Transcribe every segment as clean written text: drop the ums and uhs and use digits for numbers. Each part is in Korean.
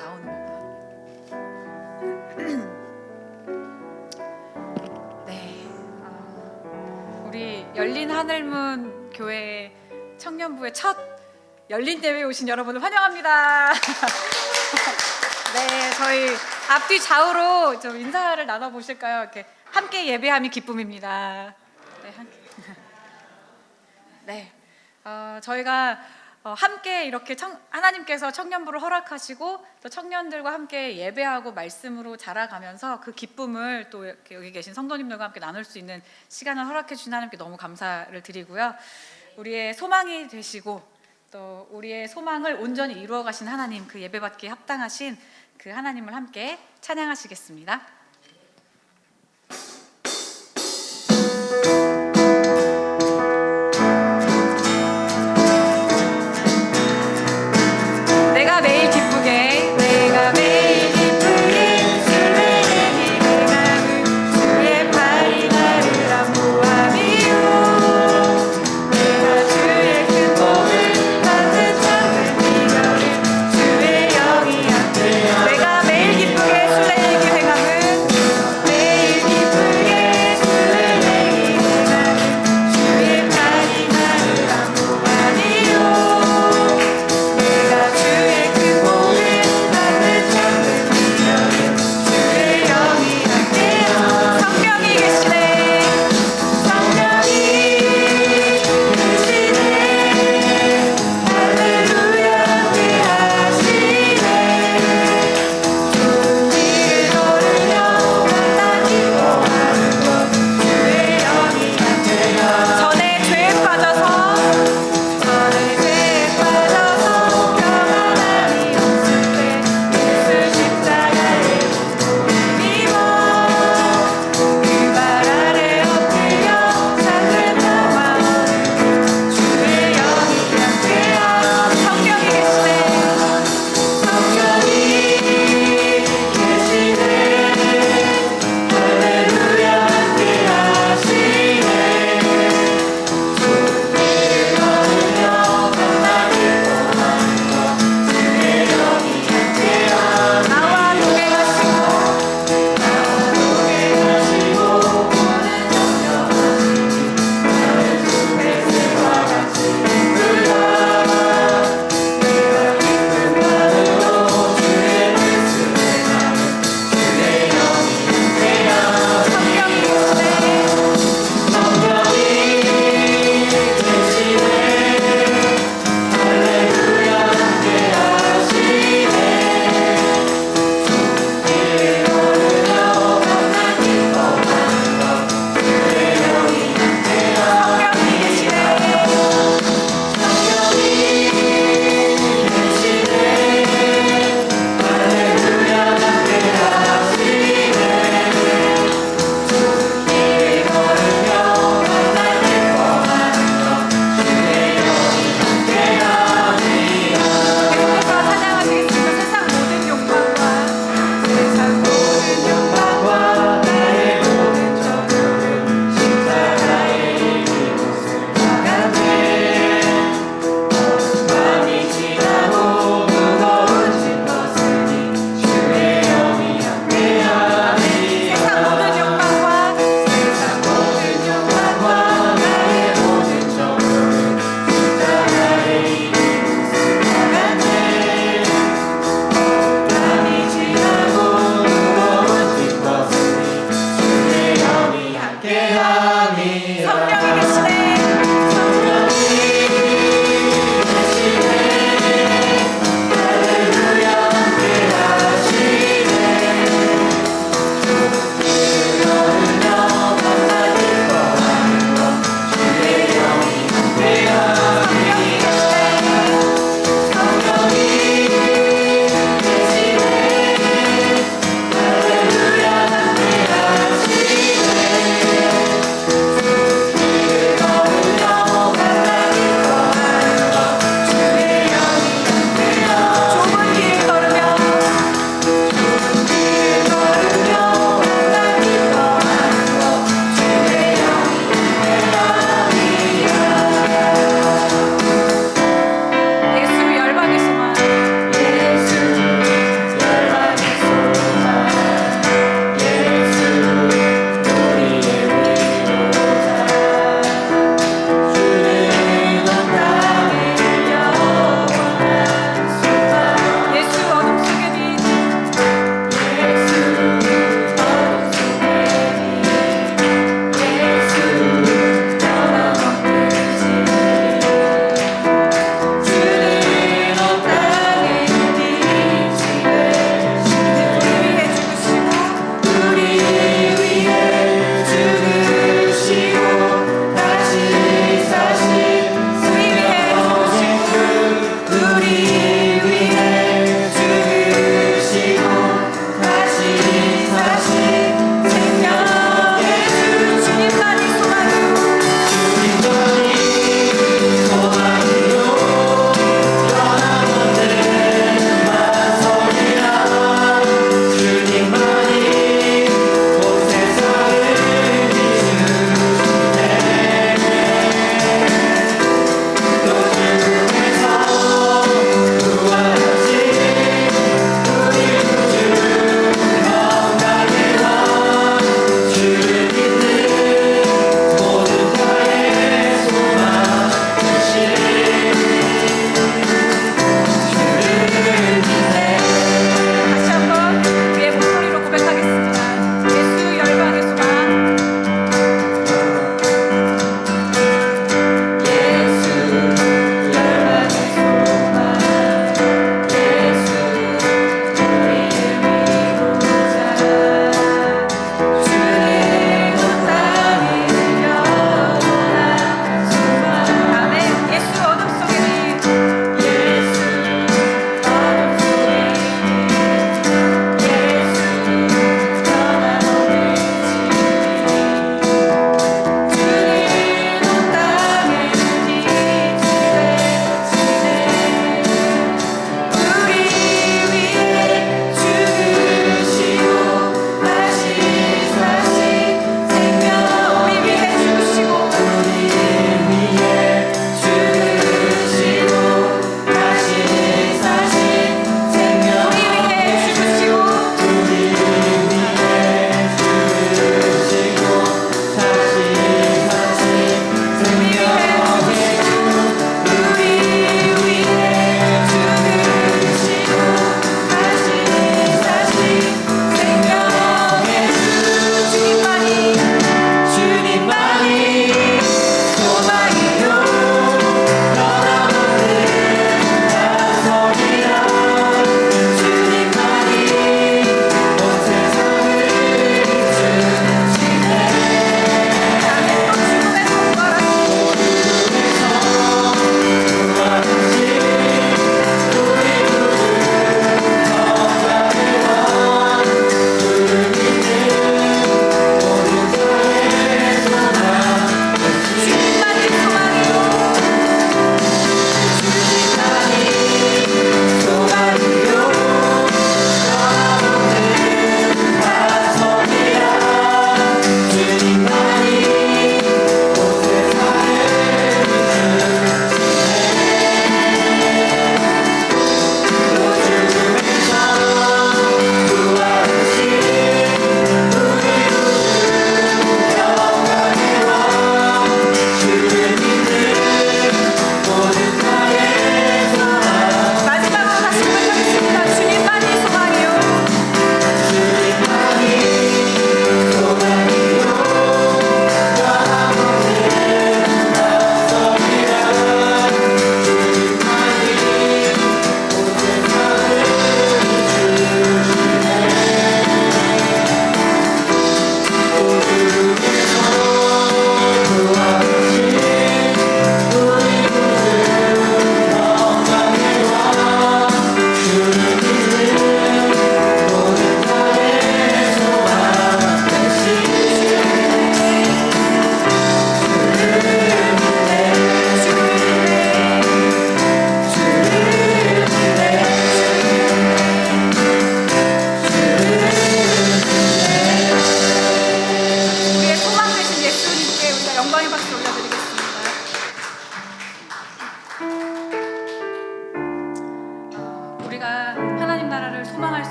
나오는 건가? 네, 우리 열린 하늘문 교회 청년부의 첫 열린 대회에 오신 여러분을 환영합니다. 네, 저희 앞뒤 좌우로 좀 인사를 나눠 보실까요? 이렇게 함께 예배함이 기쁨입니다. 네, 함께. 네, 저희가 함께 이렇게 하나님께서 청년부를 허락하시고 또 청년들과 함께 예배하고 말씀으로 자라가면서 그 기쁨을 또 이렇게 여기 계신 성도님들과 함께 나눌 수 있는 시간을 허락해 주신 하나님께 너무 감사를 드리고요. 우리의 소망이 되시고 또 우리의 소망을 온전히 이루어 가신 하나님, 그 예배받기에 합당하신 그 하나님을 함께 찬양하시겠습니다. 내가 매일 기쁘게 내가 매일 기쁘게 주의 기능함은 주의 팔이 나를 안보함이요 내가 주의 큰 복을 받는 작은 이별은 주의 영이 함께 내가 매일 기쁘게 주의 기능함은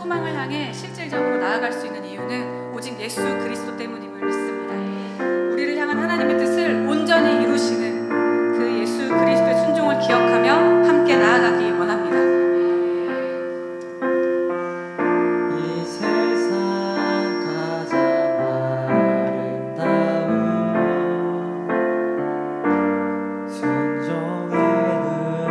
소망을 향해 실질적으로 나아갈 수 있는 이유는 오직 예수 그리스도 때문임을 믿습니다. 우리를 향한 하나님의 뜻을 온전히 이루시는 그 예수 그리스도의 순종을 기억하며 함께 나아가기 원합니다. 이 세상 가장 아름다운 순종의 눈물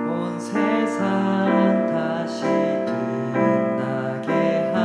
온 세상 다시 빛나게 한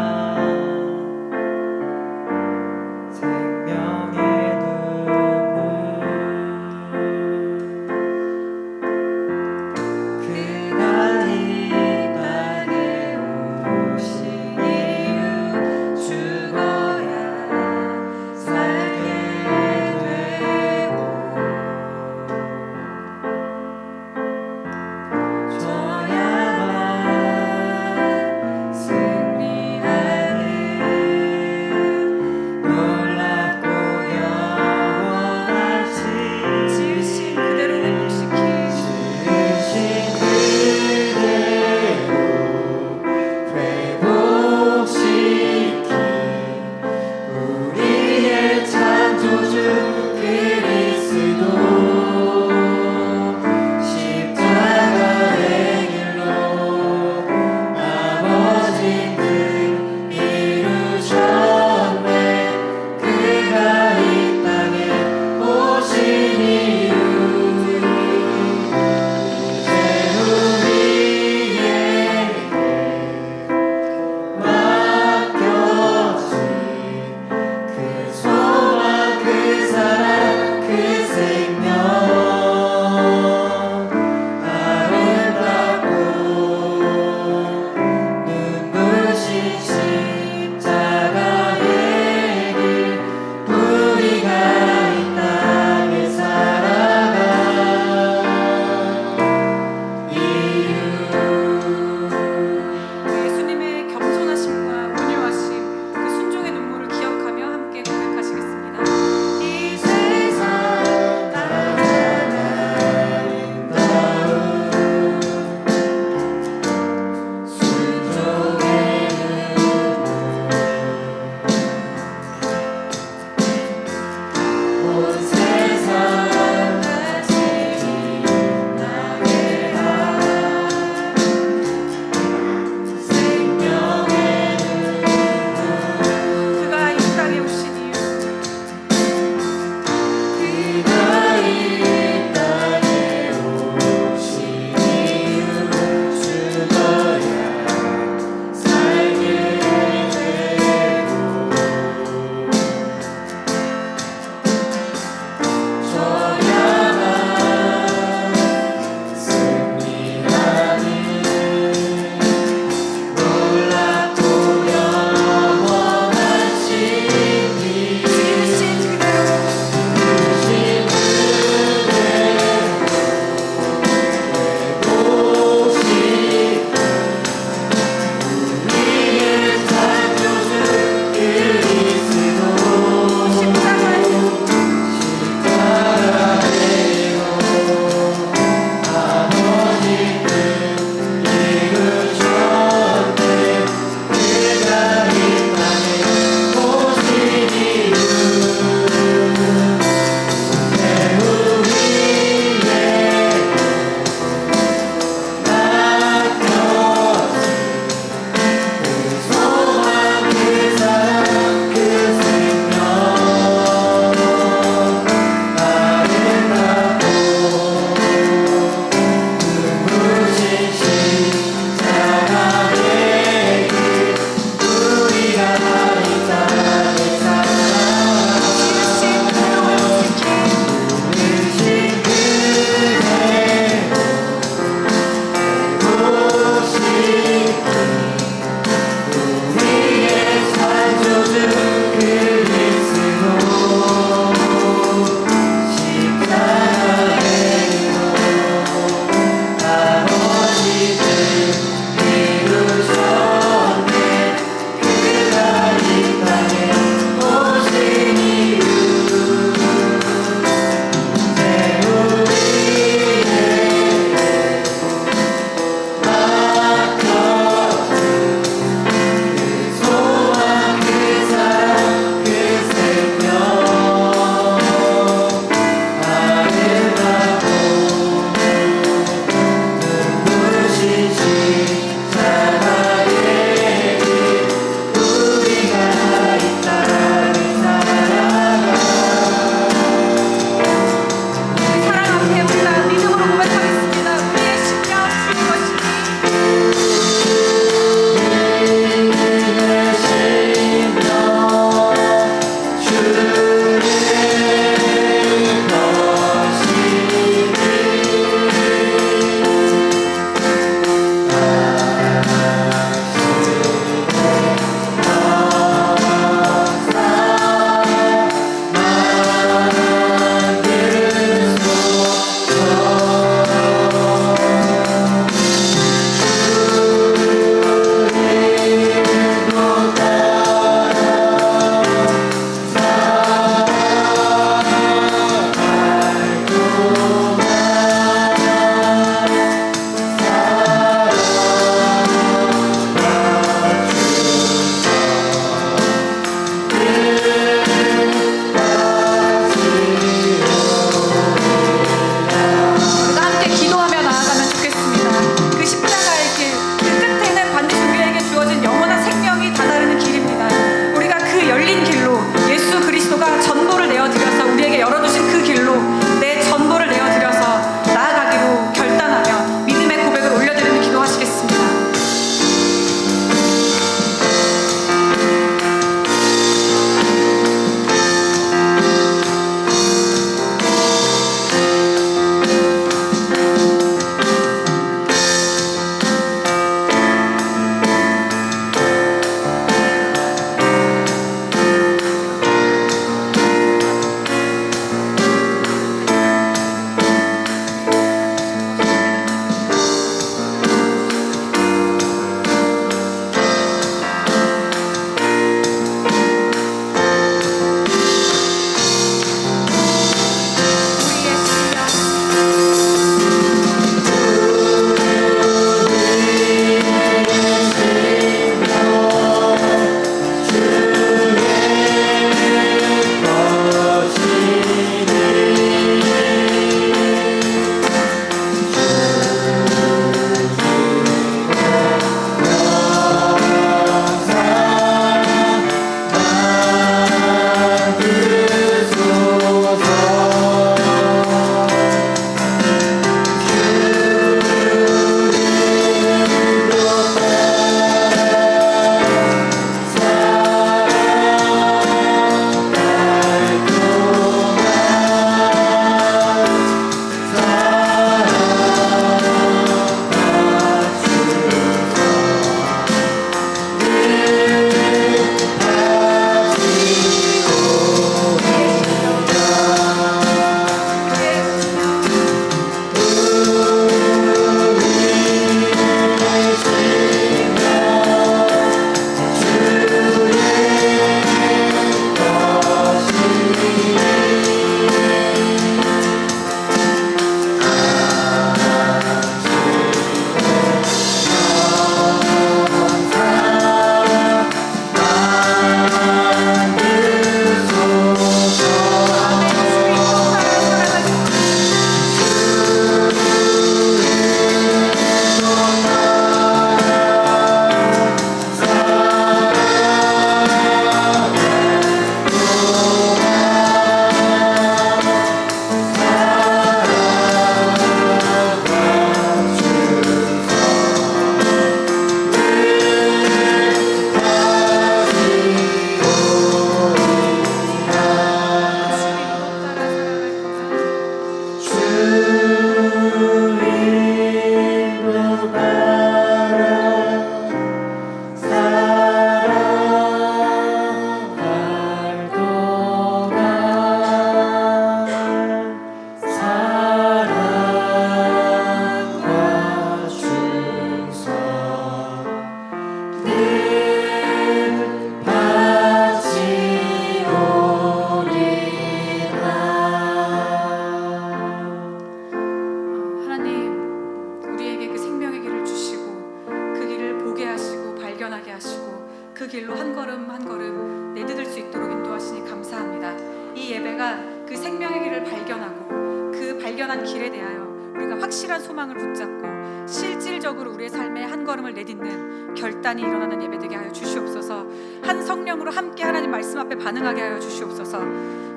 그 길로 한 걸음 한 걸음 내디딜 수 있도록 인도하시니 감사합니다. 이 예배가 그 생명의 길을 발견하고 그 발견한 길에 대하여 우리가 확실한 소망을 붙잡고 실질적으로 우리의 삶에 한 걸음을 내딛는 결단이 일어나는 예배 되게 하여 주시옵소서. 한 성령으로 함께 하나님 말씀 앞에 반응하게 하여 주시옵소서.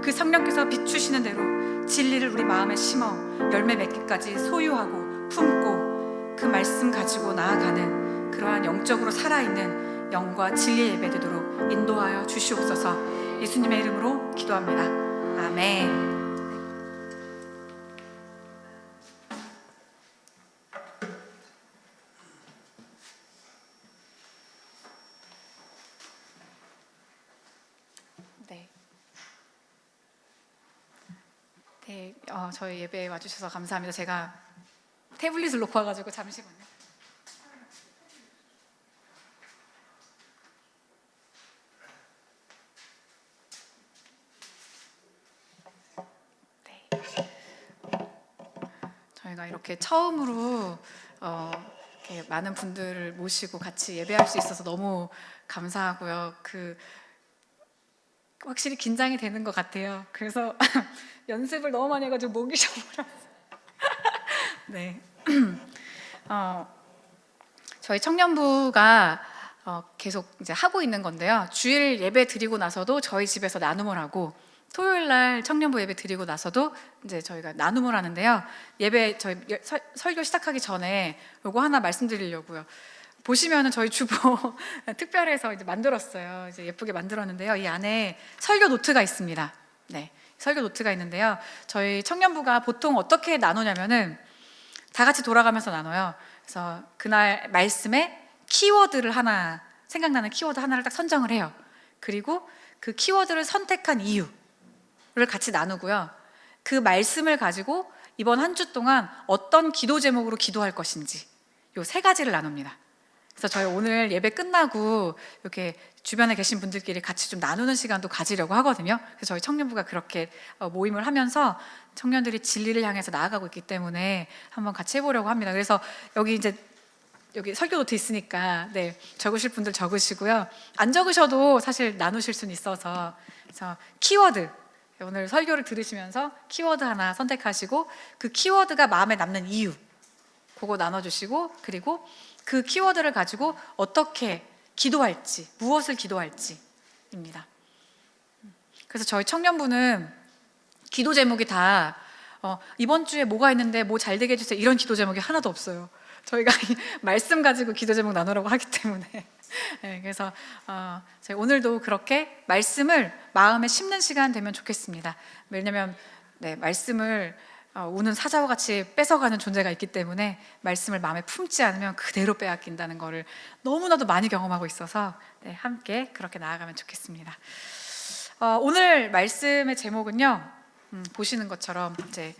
그 성령께서 비추시는 대로 진리를 우리 마음에 심어 열매 맺기까지 소유하고 품고 그 말씀 가지고 나아가는 그러한 영적으로 살아있는 영과 진리의 예배 되도록 인도하여 주시옵소서. 예수님의 이름으로 기도합니다. 아멘. 네, 저희 예배에 와주셔서 감사합니다. 제가 태블릿을 놓고 와가지고 잠시만요. 네, 저희가 이렇게 처음으로 이렇게 많은 분들을 모시고 같이 예배할 수 있어서 너무 감사하고요. 확실히 긴장이 되는 것 같아요. 그래서 연습을 너무 많이 해가지고 목이 쉬어버렸어요. 네, 저희 청년부가 계속 이제 하고 있는 건데요. 주일 예배 드리고 나서도 저희 집에서 나눔을 하고, 토요일 날 청년부 예배 드리고 나서도 이제 저희가 나눔을 하는데요. 예배 저희 설교 시작하기 전에 요거 하나 말씀드리려고요. 보시면은 저희 주보 특별해서 이제 만들었어요. 이제 예쁘게 만들었는데요. 이 안에 설교 노트가 있습니다. 네, 설교 노트가 있는데요. 저희 청년부가 보통 어떻게 나누냐면은 다 같이 돌아가면서 나눠요. 그래서 그날 말씀에 키워드를 하나, 생각나는 키워드 하나를 딱 선정을 해요. 그리고 그 키워드를 선택한 이유를 같이 나누고요. 그 말씀을 가지고 이번 한 주 동안 어떤 기도 제목으로 기도할 것인지 요 세 가지를 나눕니다. 그래서 저희 오늘 예배 끝나고 이렇게 주변에 계신 분들끼리 같이 좀 나누는 시간도 가지려고 하거든요. 그래서 저희 청년부가 그렇게 모임을 하면서 청년들이 진리를 향해서 나아가고 있기 때문에 한번 같이 해보려고 합니다. 그래서 여기 설교 노트 있으니까 네, 적으실 분들 적으시고요. 안 적으셔도 사실 나누실 수는 있어서, 그래서 키워드, 오늘 설교를 들으시면서 키워드 하나 선택하시고 그 키워드가 마음에 남는 이유 그거 나눠주시고, 그리고 그 키워드를 가지고 어떻게 기도할지, 무엇을 기도할지입니다. 그래서 저희 청년부는 기도 제목이 다 이번 주에 뭐가 있는데 뭐 잘 되게 해주세요 이런 기도 제목이 하나도 없어요. 저희가 말씀 가지고 기도 제목 나누라고 하기 때문에 네, 그래서 저희 오늘도 그렇게 말씀을 마음에 심는 시간 되면 좋겠습니다. 왜냐하면 네, 말씀을 우는 사자와 같이 뺏어가는 존재가 있기 때문에 말씀을 마음에 품지 않으면 그대로 빼앗긴다는 것을 너무나도 많이 경험하고 있어서 네, 함께 그렇게 나아가면 좋겠습니다. 오늘 말씀의 제목은요, 보시는 것처럼 이제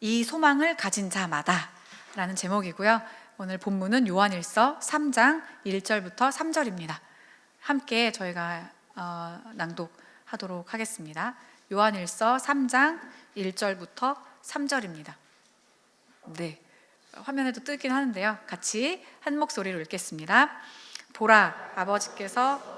이 소망을 가진 자마다 라는 제목이고요. 오늘 본문은 요한일서 3장 1절부터 3절입니다. 함께 저희가 낭독하도록 하겠습니다. 요한일서 3장 1절부터 3절입니다. 네, 화면에도 뜨긴 하는데요. 같이 한 목소리로 읽겠습니다. 보라, 아버지께서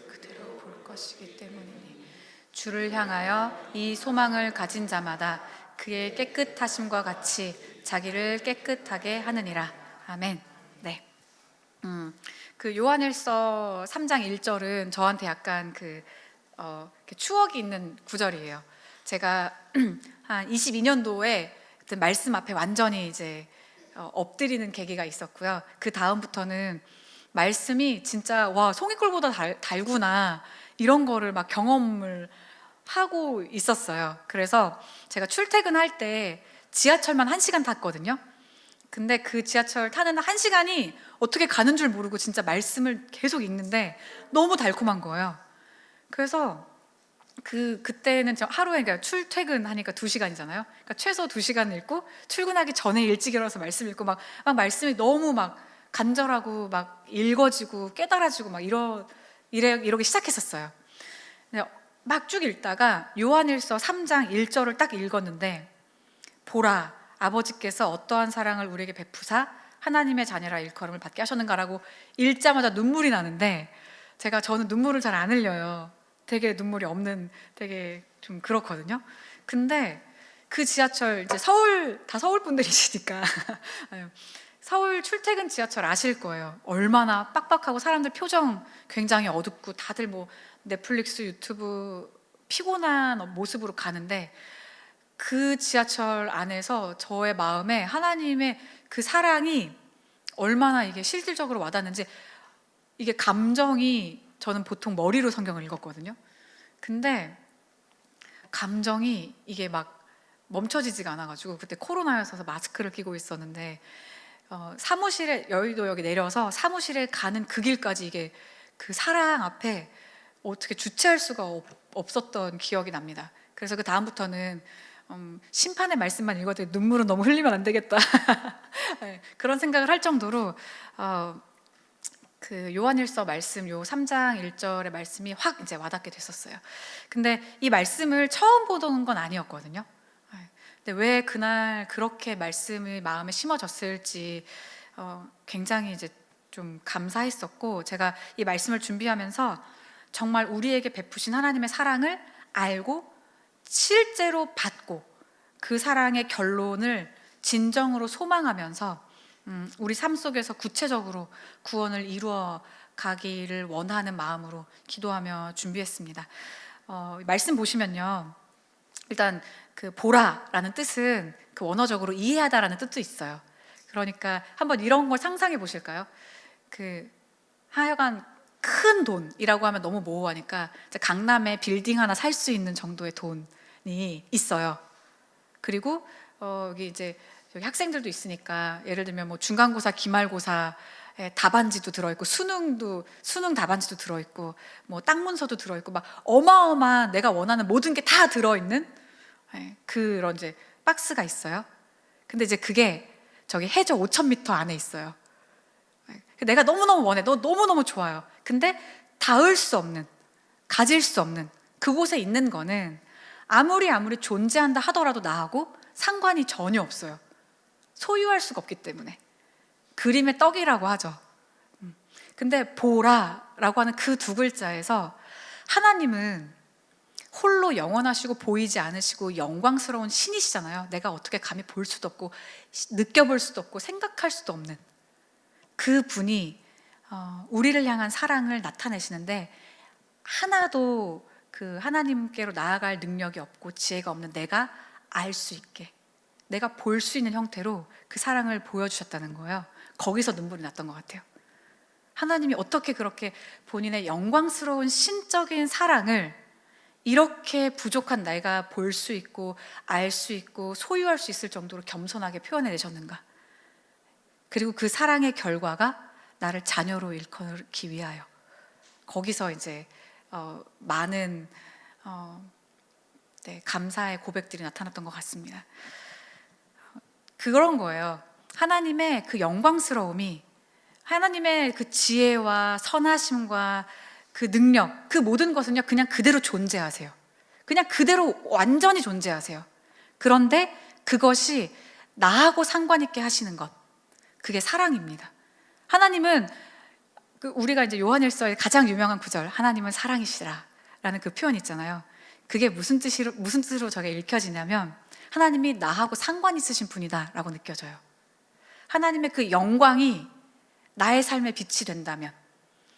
그대로 볼 것이기 때문이니 주를 향하여 이 소망을 가진 자마다 그의 깨끗하심과 같이 자기를 깨끗하게 하느니라. 아멘. 네. 그 요한일서 3장 1절은 저한테 약간 추억이 있는 구절이에요. 제가 한 22년도에 말씀 앞에 완전히 이제 엎드리는 계기가 있었고요. 그 다음부터는 말씀이 진짜 와, 송이꿀보다 달구나 이런 거를 막 경험을 하고 있었어요. 그래서 제가 출퇴근할 때 지하철만 1시간 탔거든요. 근데 그 지하철 타는 1시간이 어떻게 가는 줄 모르고 진짜 말씀을 계속 읽는데 너무 달콤한 거예요. 그래서 그때는 저 하루에 그러니까 출퇴근하니까 2시간이잖아요. 그러니까 최소 2시간 읽고 출근하기 전에 일찍 일어나서 말씀 읽고 막 말씀이 너무 막 간절하고 막 읽어지고 깨달아지고 막 이러기 시작했었어요. 막 쭉 읽다가 요한일서 3장 1절을 딱 읽었는데, 보라, 아버지께서 어떠한 사랑을 우리에게 베푸사 하나님의 자녀라 일컬음을 받게 하셨는가라고 읽자마자 눈물이 나는데, 저는 눈물을 잘 안 흘려요. 되게 눈물이 없는, 되게 좀 그렇거든요. 근데 그 지하철, 이제 서울 분들이시니까 서울 출퇴근 지하철 아실 거예요. 얼마나 빡빡하고 사람들 표정 굉장히 어둡고 다들 뭐 넷플릭스, 유튜브 피곤한 모습으로 가는데, 그 지하철 안에서 저의 마음에 하나님의 그 사랑이 얼마나 이게 실질적으로 와닿는지, 이게 감정이, 저는 보통 머리로 성경을 읽었거든요. 근데 감정이 이게 막 멈춰지지가 않아가지고, 그때 코로나였어서 마스크를 끼고 있었는데 사무실에, 여의도역에 내려서 사무실에 가는 그 길까지 이게 그 사랑 앞에 어떻게 주체할 수가 없었던 기억이 납니다. 그래서 그 다음부터는 심판의 말씀만 읽어도 눈물은 너무 흘리면 안 되겠다 네, 그런 생각을 할 정도로 그 요한일서 말씀, 요 3장 1절의 말씀이 확 이제 와닿게 됐었어요. 근데 이 말씀을 처음 보던 건 아니었거든요. 근데 왜 그날 그렇게 말씀이 마음에 심어졌을지 굉장히 이제 좀 감사했었고, 제가 이 말씀을 준비하면서 정말 우리에게 베푸신 하나님의 사랑을 알고 실제로 받고 그 사랑의 결론을 진정으로 소망하면서 우리 삶 속에서 구체적으로 구원을 이루어 가기를 원하는 마음으로 기도하며 준비했습니다. 말씀 보시면요, 일단 그 보라라는 뜻은 그 원어적으로 이해하다라는 뜻도 있어요. 그러니까 한번 이런 걸 상상해 보실까요? 그 하여간 큰 돈이라고 하면 너무 모호하니까 이제 강남에 빌딩 하나 살 수 있는 정도의 돈이 있어요. 그리고 여기 이제 여기 학생들도 있으니까, 예를 들면 뭐 중간고사, 기말고사 답안지도 들어있고, 수능 답안지도 들어있고, 뭐 땅 문서도 들어있고, 막 어마어마한 내가 원하는 모든 게 다 들어있는 그런 이제 박스가 있어요. 근데 이제 그게 저기 해저 5,000m 안에 있어요. 내가 너무너무 원해, 너무너무 좋아요. 근데 닿을 수 없는, 가질 수 없는 그곳에 있는 거는 아무리 존재한다 하더라도 나하고 상관이 전혀 없어요. 소유할 수가 없기 때문에. 그림의 떡이라고 하죠. 근데 보라라고 하는 그 두 글자에서 하나님은 홀로 영원하시고 보이지 않으시고 영광스러운 신이시잖아요. 내가 어떻게 감히 볼 수도 없고 느껴볼 수도 없고 생각할 수도 없는 그 분이 우리를 향한 사랑을 나타내시는데, 하나도 그 하나님께로 나아갈 능력이 없고 지혜가 없는 내가 알 수 있게, 내가 볼 수 있는 형태로 그 사랑을 보여주셨다는 거예요. 거기서 눈물이 났던 것 같아요. 하나님이 어떻게 그렇게 본인의 영광스러운 신적인 사랑을 이렇게 부족한 내가 볼 수 있고 알 수 있고 소유할 수 있을 정도로 겸손하게 표현해내셨는가. 그리고 그 사랑의 결과가 나를 자녀로 일컬기 위하여. 거기서 이제 많은 감사의 고백들이 나타났던 것 같습니다. 그런 거예요. 하나님의 그 영광스러움이, 하나님의 그 지혜와 선하심과 그 능력, 그 모든 것은요 그냥 그대로 존재하세요. 그냥 그대로 완전히 존재하세요. 그런데 그것이 나하고 상관 있게 하시는 것, 그게 사랑입니다. 하나님은 우리가 이제 요한일서의 가장 유명한 구절, 하나님은 사랑이시라 라는 그 표현 있잖아요. 그게 무슨 뜻으로 저게 읽혀지냐면, 하나님이 나하고 상관 있으신 분이다 라고 느껴져요. 하나님의 그 영광이 나의 삶의 빛이 된다면,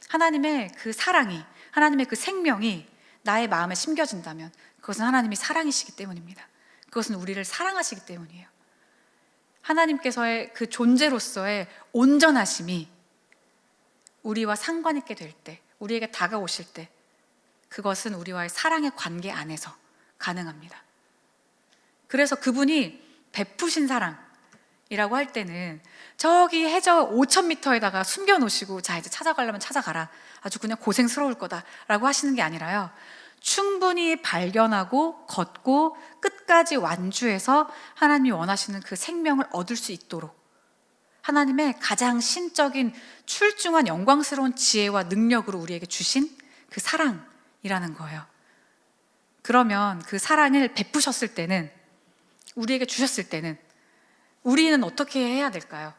하나님의 그 사랑이, 하나님의 그 생명이 나의 마음에 심겨진다면, 그것은 하나님이 사랑이시기 때문입니다. 그것은 우리를 사랑하시기 때문이에요. 하나님께서의 그 존재로서의 온전하심이 우리와 상관 있게 될 때, 우리에게 다가오실 때, 그것은 우리와의 사랑의 관계 안에서 가능합니다. 그래서 그분이 베푸신 사랑, 이라고 할 때는 저기 해저 5,000m에다가 숨겨놓으시고 자 이제 찾아가려면 찾아가라, 아주 그냥 고생스러울 거다라고 하시는 게 아니라요, 충분히 발견하고 걷고 끝까지 완주해서 하나님이 원하시는 그 생명을 얻을 수 있도록 하나님의 가장 신적인 출중한 영광스러운 지혜와 능력으로 우리에게 주신 그 사랑이라는 거예요. 그러면 그 사랑을 베푸셨을 때는, 우리에게 주셨을 때는 우리는 어떻게 해야 될까요?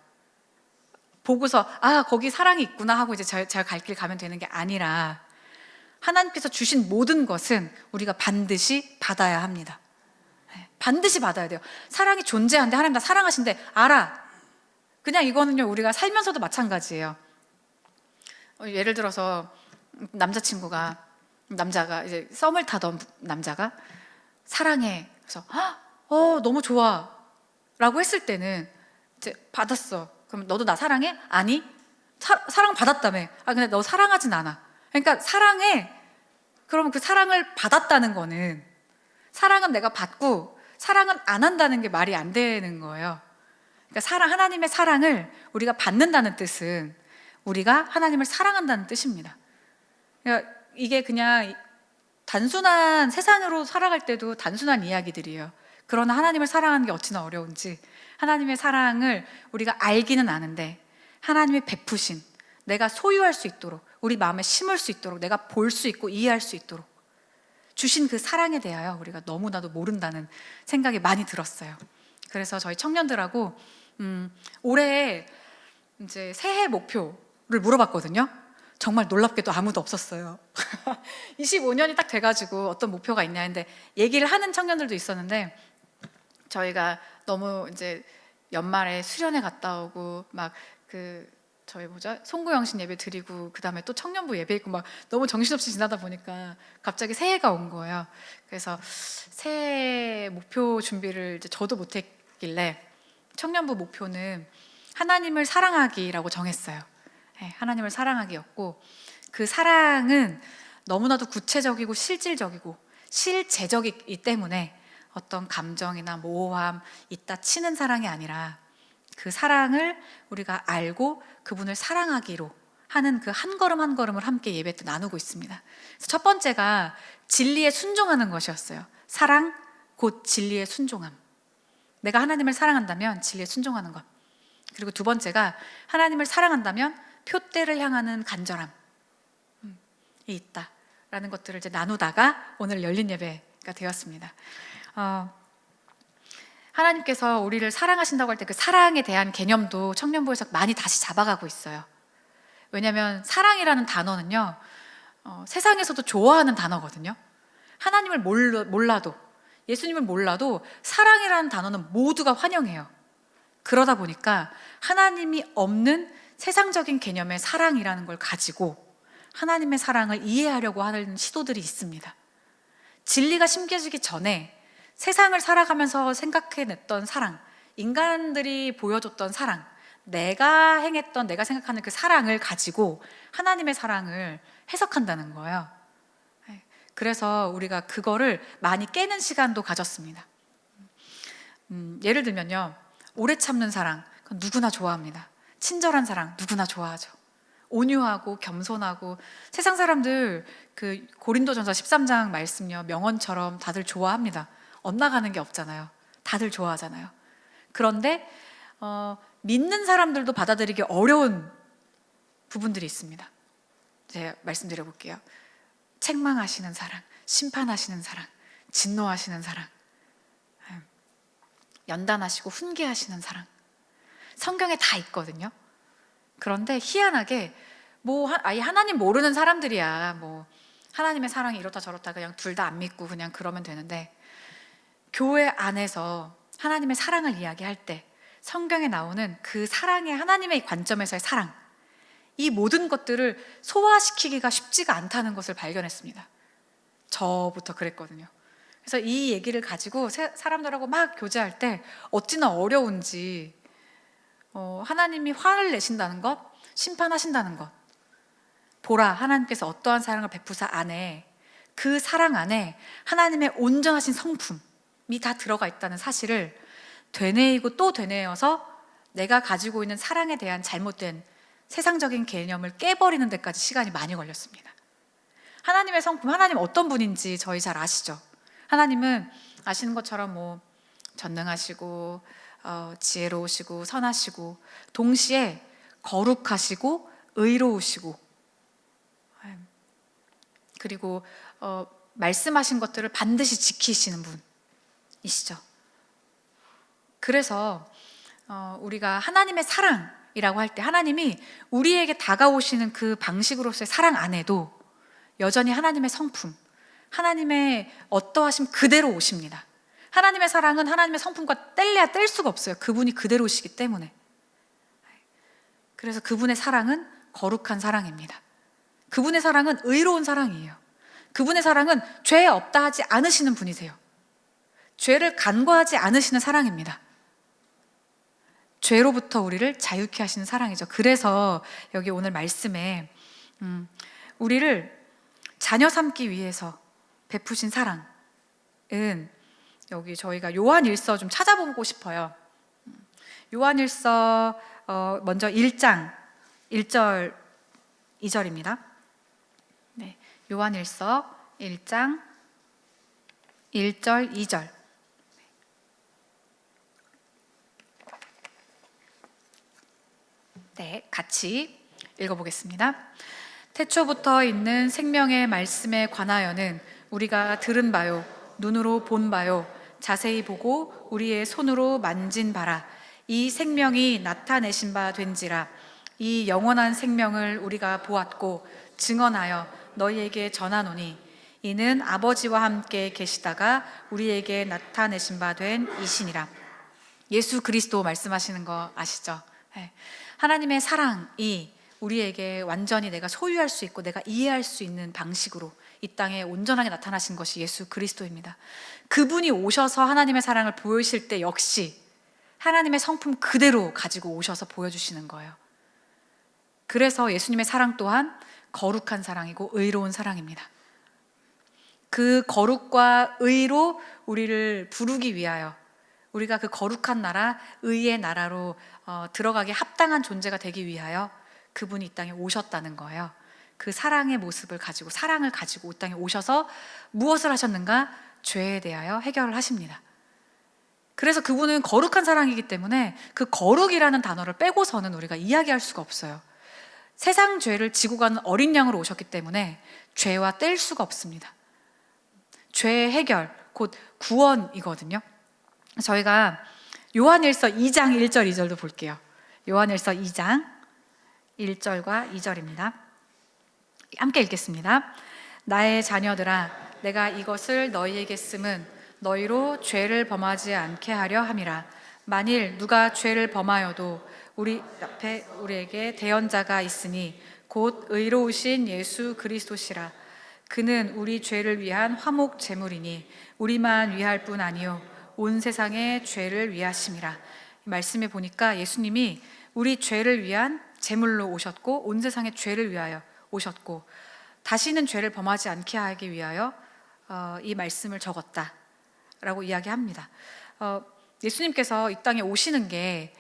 보고서 아 거기 사랑이 있구나 하고 이제 제가 갈 길 가면 되는 게 아니라, 하나님께서 주신 모든 것은 우리가 반드시 받아야 합니다. 반드시 받아야 돼요. 사랑이 존재하는데, 하나님 나 사랑하신데 알아. 그냥 이거는요 우리가 살면서도 마찬가지예요. 예를 들어서 남자가 이제 썸을 타던 남자가 사랑해, 그래서 너무 좋아 라고 했을 때는 이제 받았어. 그럼 너도 나 사랑해? 아니, 사랑 받았다며. 근데 너 사랑하진 않아. 그러니까 사랑해. 그러면 그 사랑을 받았다는 거는, 사랑은 내가 받고 사랑은 안 한다는 게 말이 안 되는 거예요. 그러니까 하나님의 사랑을 우리가 받는다는 뜻은 우리가 하나님을 사랑한다는 뜻입니다. 그러니까 이게 그냥 단순한, 세상으로 살아갈 때도 단순한 이야기들이에요. 그러나 하나님을 사랑하는 게 어찌나 어려운지, 하나님의 사랑을 우리가 알기는 아는데 하나님이 베푸신, 내가 소유할 수 있도록, 우리 마음에 심을 수 있도록, 내가 볼 수 있고 이해할 수 있도록 주신 그 사랑에 대하여 우리가 너무나도 모른다는 생각이 많이 들었어요. 그래서 저희 청년들하고 올해 이제 새해 목표를 물어봤거든요. 정말 놀랍게도 아무도 없었어요. 25년이 딱 돼가지고 어떤 목표가 있냐 했는데 얘기를 하는 청년들도 있었는데, 저희가 너무 이제 연말에 수련회 갔다 오고 막 저희 송구영신 예배 드리고 그 다음에 또 청년부 예배 있고 막 너무 정신없이 지나다 보니까 갑자기 새해가 온 거예요. 그래서 새해 목표 준비를 이제 저도 못했길래 청년부 목표는 하나님을 사랑하기라고 정했어요. 하나님을 사랑하기였고, 그 사랑은 너무나도 구체적이고 실질적이고 실제적이기 때문에 어떤 감정이나 모호함, 있다 치는 사랑이 아니라 그 사랑을 우리가 알고 그분을 사랑하기로 하는 그 한 걸음 한 걸음을 함께 예배 때 나누고 있습니다. 그래서 첫 번째가 진리에 순종하는 것이었어요. 사랑 곧 진리에 순종함. 내가 하나님을 사랑한다면 진리에 순종하는 것. 그리고 두 번째가 하나님을 사랑한다면 표대를 향하는 간절함이 있다라는 것들을 이제 나누다가 오늘 열린 예배가 되었습니다. 하나님께서 우리를 사랑하신다고 할 때 그 사랑에 대한 개념도 청년부에서 많이 다시 잡아가고 있어요. 왜냐하면 사랑이라는 단어는요, 세상에서도 좋아하는 단어거든요. 하나님을 몰라도, 예수님을 몰라도 사랑이라는 단어는 모두가 환영해요. 그러다 보니까 하나님이 없는 세상적인 개념의 사랑이라는 걸 가지고 하나님의 사랑을 이해하려고 하는 시도들이 있습니다. 진리가 심겨지기 전에 세상을 살아가면서 생각해냈던 사랑, 인간들이 보여줬던 사랑, 내가 행했던, 내가 생각하는 그 사랑을 가지고 하나님의 사랑을 해석한다는 거예요. 그래서 우리가 그거를 많이 깨는 시간도 가졌습니다. 예를 들면요, 오래 참는 사랑, 그건 누구나 좋아합니다. 친절한 사랑 누구나 좋아하죠. 온유하고 겸손하고, 세상 사람들 그 고린도전서 13장 말씀요, 명언처럼 다들 좋아합니다. 엇나가는 게 없잖아요. 다들 좋아하잖아요. 그런데 믿는 사람들도 받아들이기 어려운 부분들이 있습니다. 제가 말씀드려 볼게요. 책망하시는 사랑, 심판하시는 사랑, 진노하시는 사랑, 연단하시고 훈계하시는 사랑, 성경에 다 있거든요. 그런데 희한하게 아예 하나님 모르는 사람들이야 하나님의 사랑이 이렇다 저렇다 그냥 둘 다 안 믿고 그냥 그러면 되는데, 교회 안에서 하나님의 사랑을 이야기할 때 성경에 나오는 그 사랑의, 하나님의 관점에서의 사랑, 이 모든 것들을 소화시키기가 쉽지가 않다는 것을 발견했습니다. 저부터 그랬거든요. 그래서 이 얘기를 가지고 사람들하고 막 교제할 때 어찌나 어려운지, 하나님이 화를 내신다는 것, 심판하신다는 것, 보라 하나님께서 어떠한 사랑을 베푸사 안에, 그 사랑 안에 하나님의 온전하신 성품이 다 들어가 있다는 사실을 되뇌이고 또 되뇌어서 내가 가지고 있는 사랑에 대한 잘못된 세상적인 개념을 깨버리는 데까지 시간이 많이 걸렸습니다. 하나님의 성품, 하나님 어떤 분인지 저희 잘 아시죠? 하나님은 아시는 것처럼 뭐 전능하시고 지혜로우시고 선하시고 동시에 거룩하시고 의로우시고 그리고 말씀하신 것들을 반드시 지키시는 분이시죠. 그래서 우리가 하나님의 사랑이라고 할 때 하나님이 우리에게 다가오시는 그 방식으로서의 사랑 안에도 여전히 하나님의 성품, 하나님의 어떠하심 그대로 오십니다. 하나님의 사랑은 하나님의 성품과 뗄래야 뗄 수가 없어요. 그분이 그대로시기 때문에. 그래서 그분의 사랑은 거룩한 사랑입니다. 그분의 사랑은 의로운 사랑이에요. 그분의 사랑은 죄 없다 하지 않으시는 분이세요. 죄를 간과하지 않으시는 사랑입니다. 죄로부터 우리를 자유케 하시는 사랑이죠. 그래서 여기 오늘 말씀에 우리를 자녀 삼기 위해서 베푸신 사랑은 여기 저희가 요한일서 좀 찾아보고 싶어요. 요한일서 먼저 1장 1절 2절입니다. 네, 요한일서 1장 1절 2절. 네, 같이 읽어보겠습니다. 태초부터 있는 생명의 말씀에 관하여는 우리가 들은 바요, 눈으로 본 바요, 자세히 보고 우리의 손으로 만진 바라. 이 생명이 나타내신 바 된지라. 이 영원한 생명을 우리가 보았고 증언하여 너희에게 전하노니 이는 아버지와 함께 계시다가 우리에게 나타내신 바 된 이시니라. 예수 그리스도 말씀하시는 거 아시죠? 네. 하나님의 사랑이 우리에게 완전히 내가 소유할 수 있고 내가 이해할 수 있는 방식으로 이 땅에 온전하게 나타나신 것이 예수 그리스도입니다. 그분이 오셔서 하나님의 사랑을 보이실 때 역시 하나님의 성품 그대로 가지고 오셔서 보여주시는 거예요. 그래서 예수님의 사랑 또한 거룩한 사랑이고 의로운 사랑입니다. 그 거룩과 의로 우리를 부르기 위하여 우리가 그 거룩한 나라, 의의 나라로 들어가기 합당한 존재가 되기 위하여 그분이 이 땅에 오셨다는 거예요. 그 사랑의 모습을 가지고 사랑을 가지고 이 땅에 오셔서 무엇을 하셨는가? 죄에 대하여 해결을 하십니다. 그래서 그분은 거룩한 사랑이기 때문에 그 거룩이라는 단어를 빼고서는 우리가 이야기할 수가 없어요. 세상 죄를 지고 가는 어린 양으로 오셨기 때문에 죄와 뗄 수가 없습니다. 죄의 해결, 곧 구원이거든요. 저희가 요한일서 2장 1절 2절도 볼게요. 요한일서 2장 1절과 2절입니다. 함께 읽겠습니다. 나의 자녀들아, 내가 이것을 너희에게 쓰면 너희로 죄를 범하지 않게 하려 함이라. 만일 누가 죄를 범하여도 우리 앞에 우리에게 대언자가 있으니 곧 의로우신 예수 그리스도시라. 그는 우리 죄를 위한 화목 제물이니 우리만 위할 뿐 아니요 온 세상의 죄를 위하심이라. 말씀에 보니까 예수님이 우리 죄를 위한 제물로 오셨고 온 세상의 죄를 위하여 오셨고 다시는 죄를 범하지 않게 하기 위하여 이 말씀을 적었다라고 이야기합니다. 예수님께서 이 땅에 오시는 게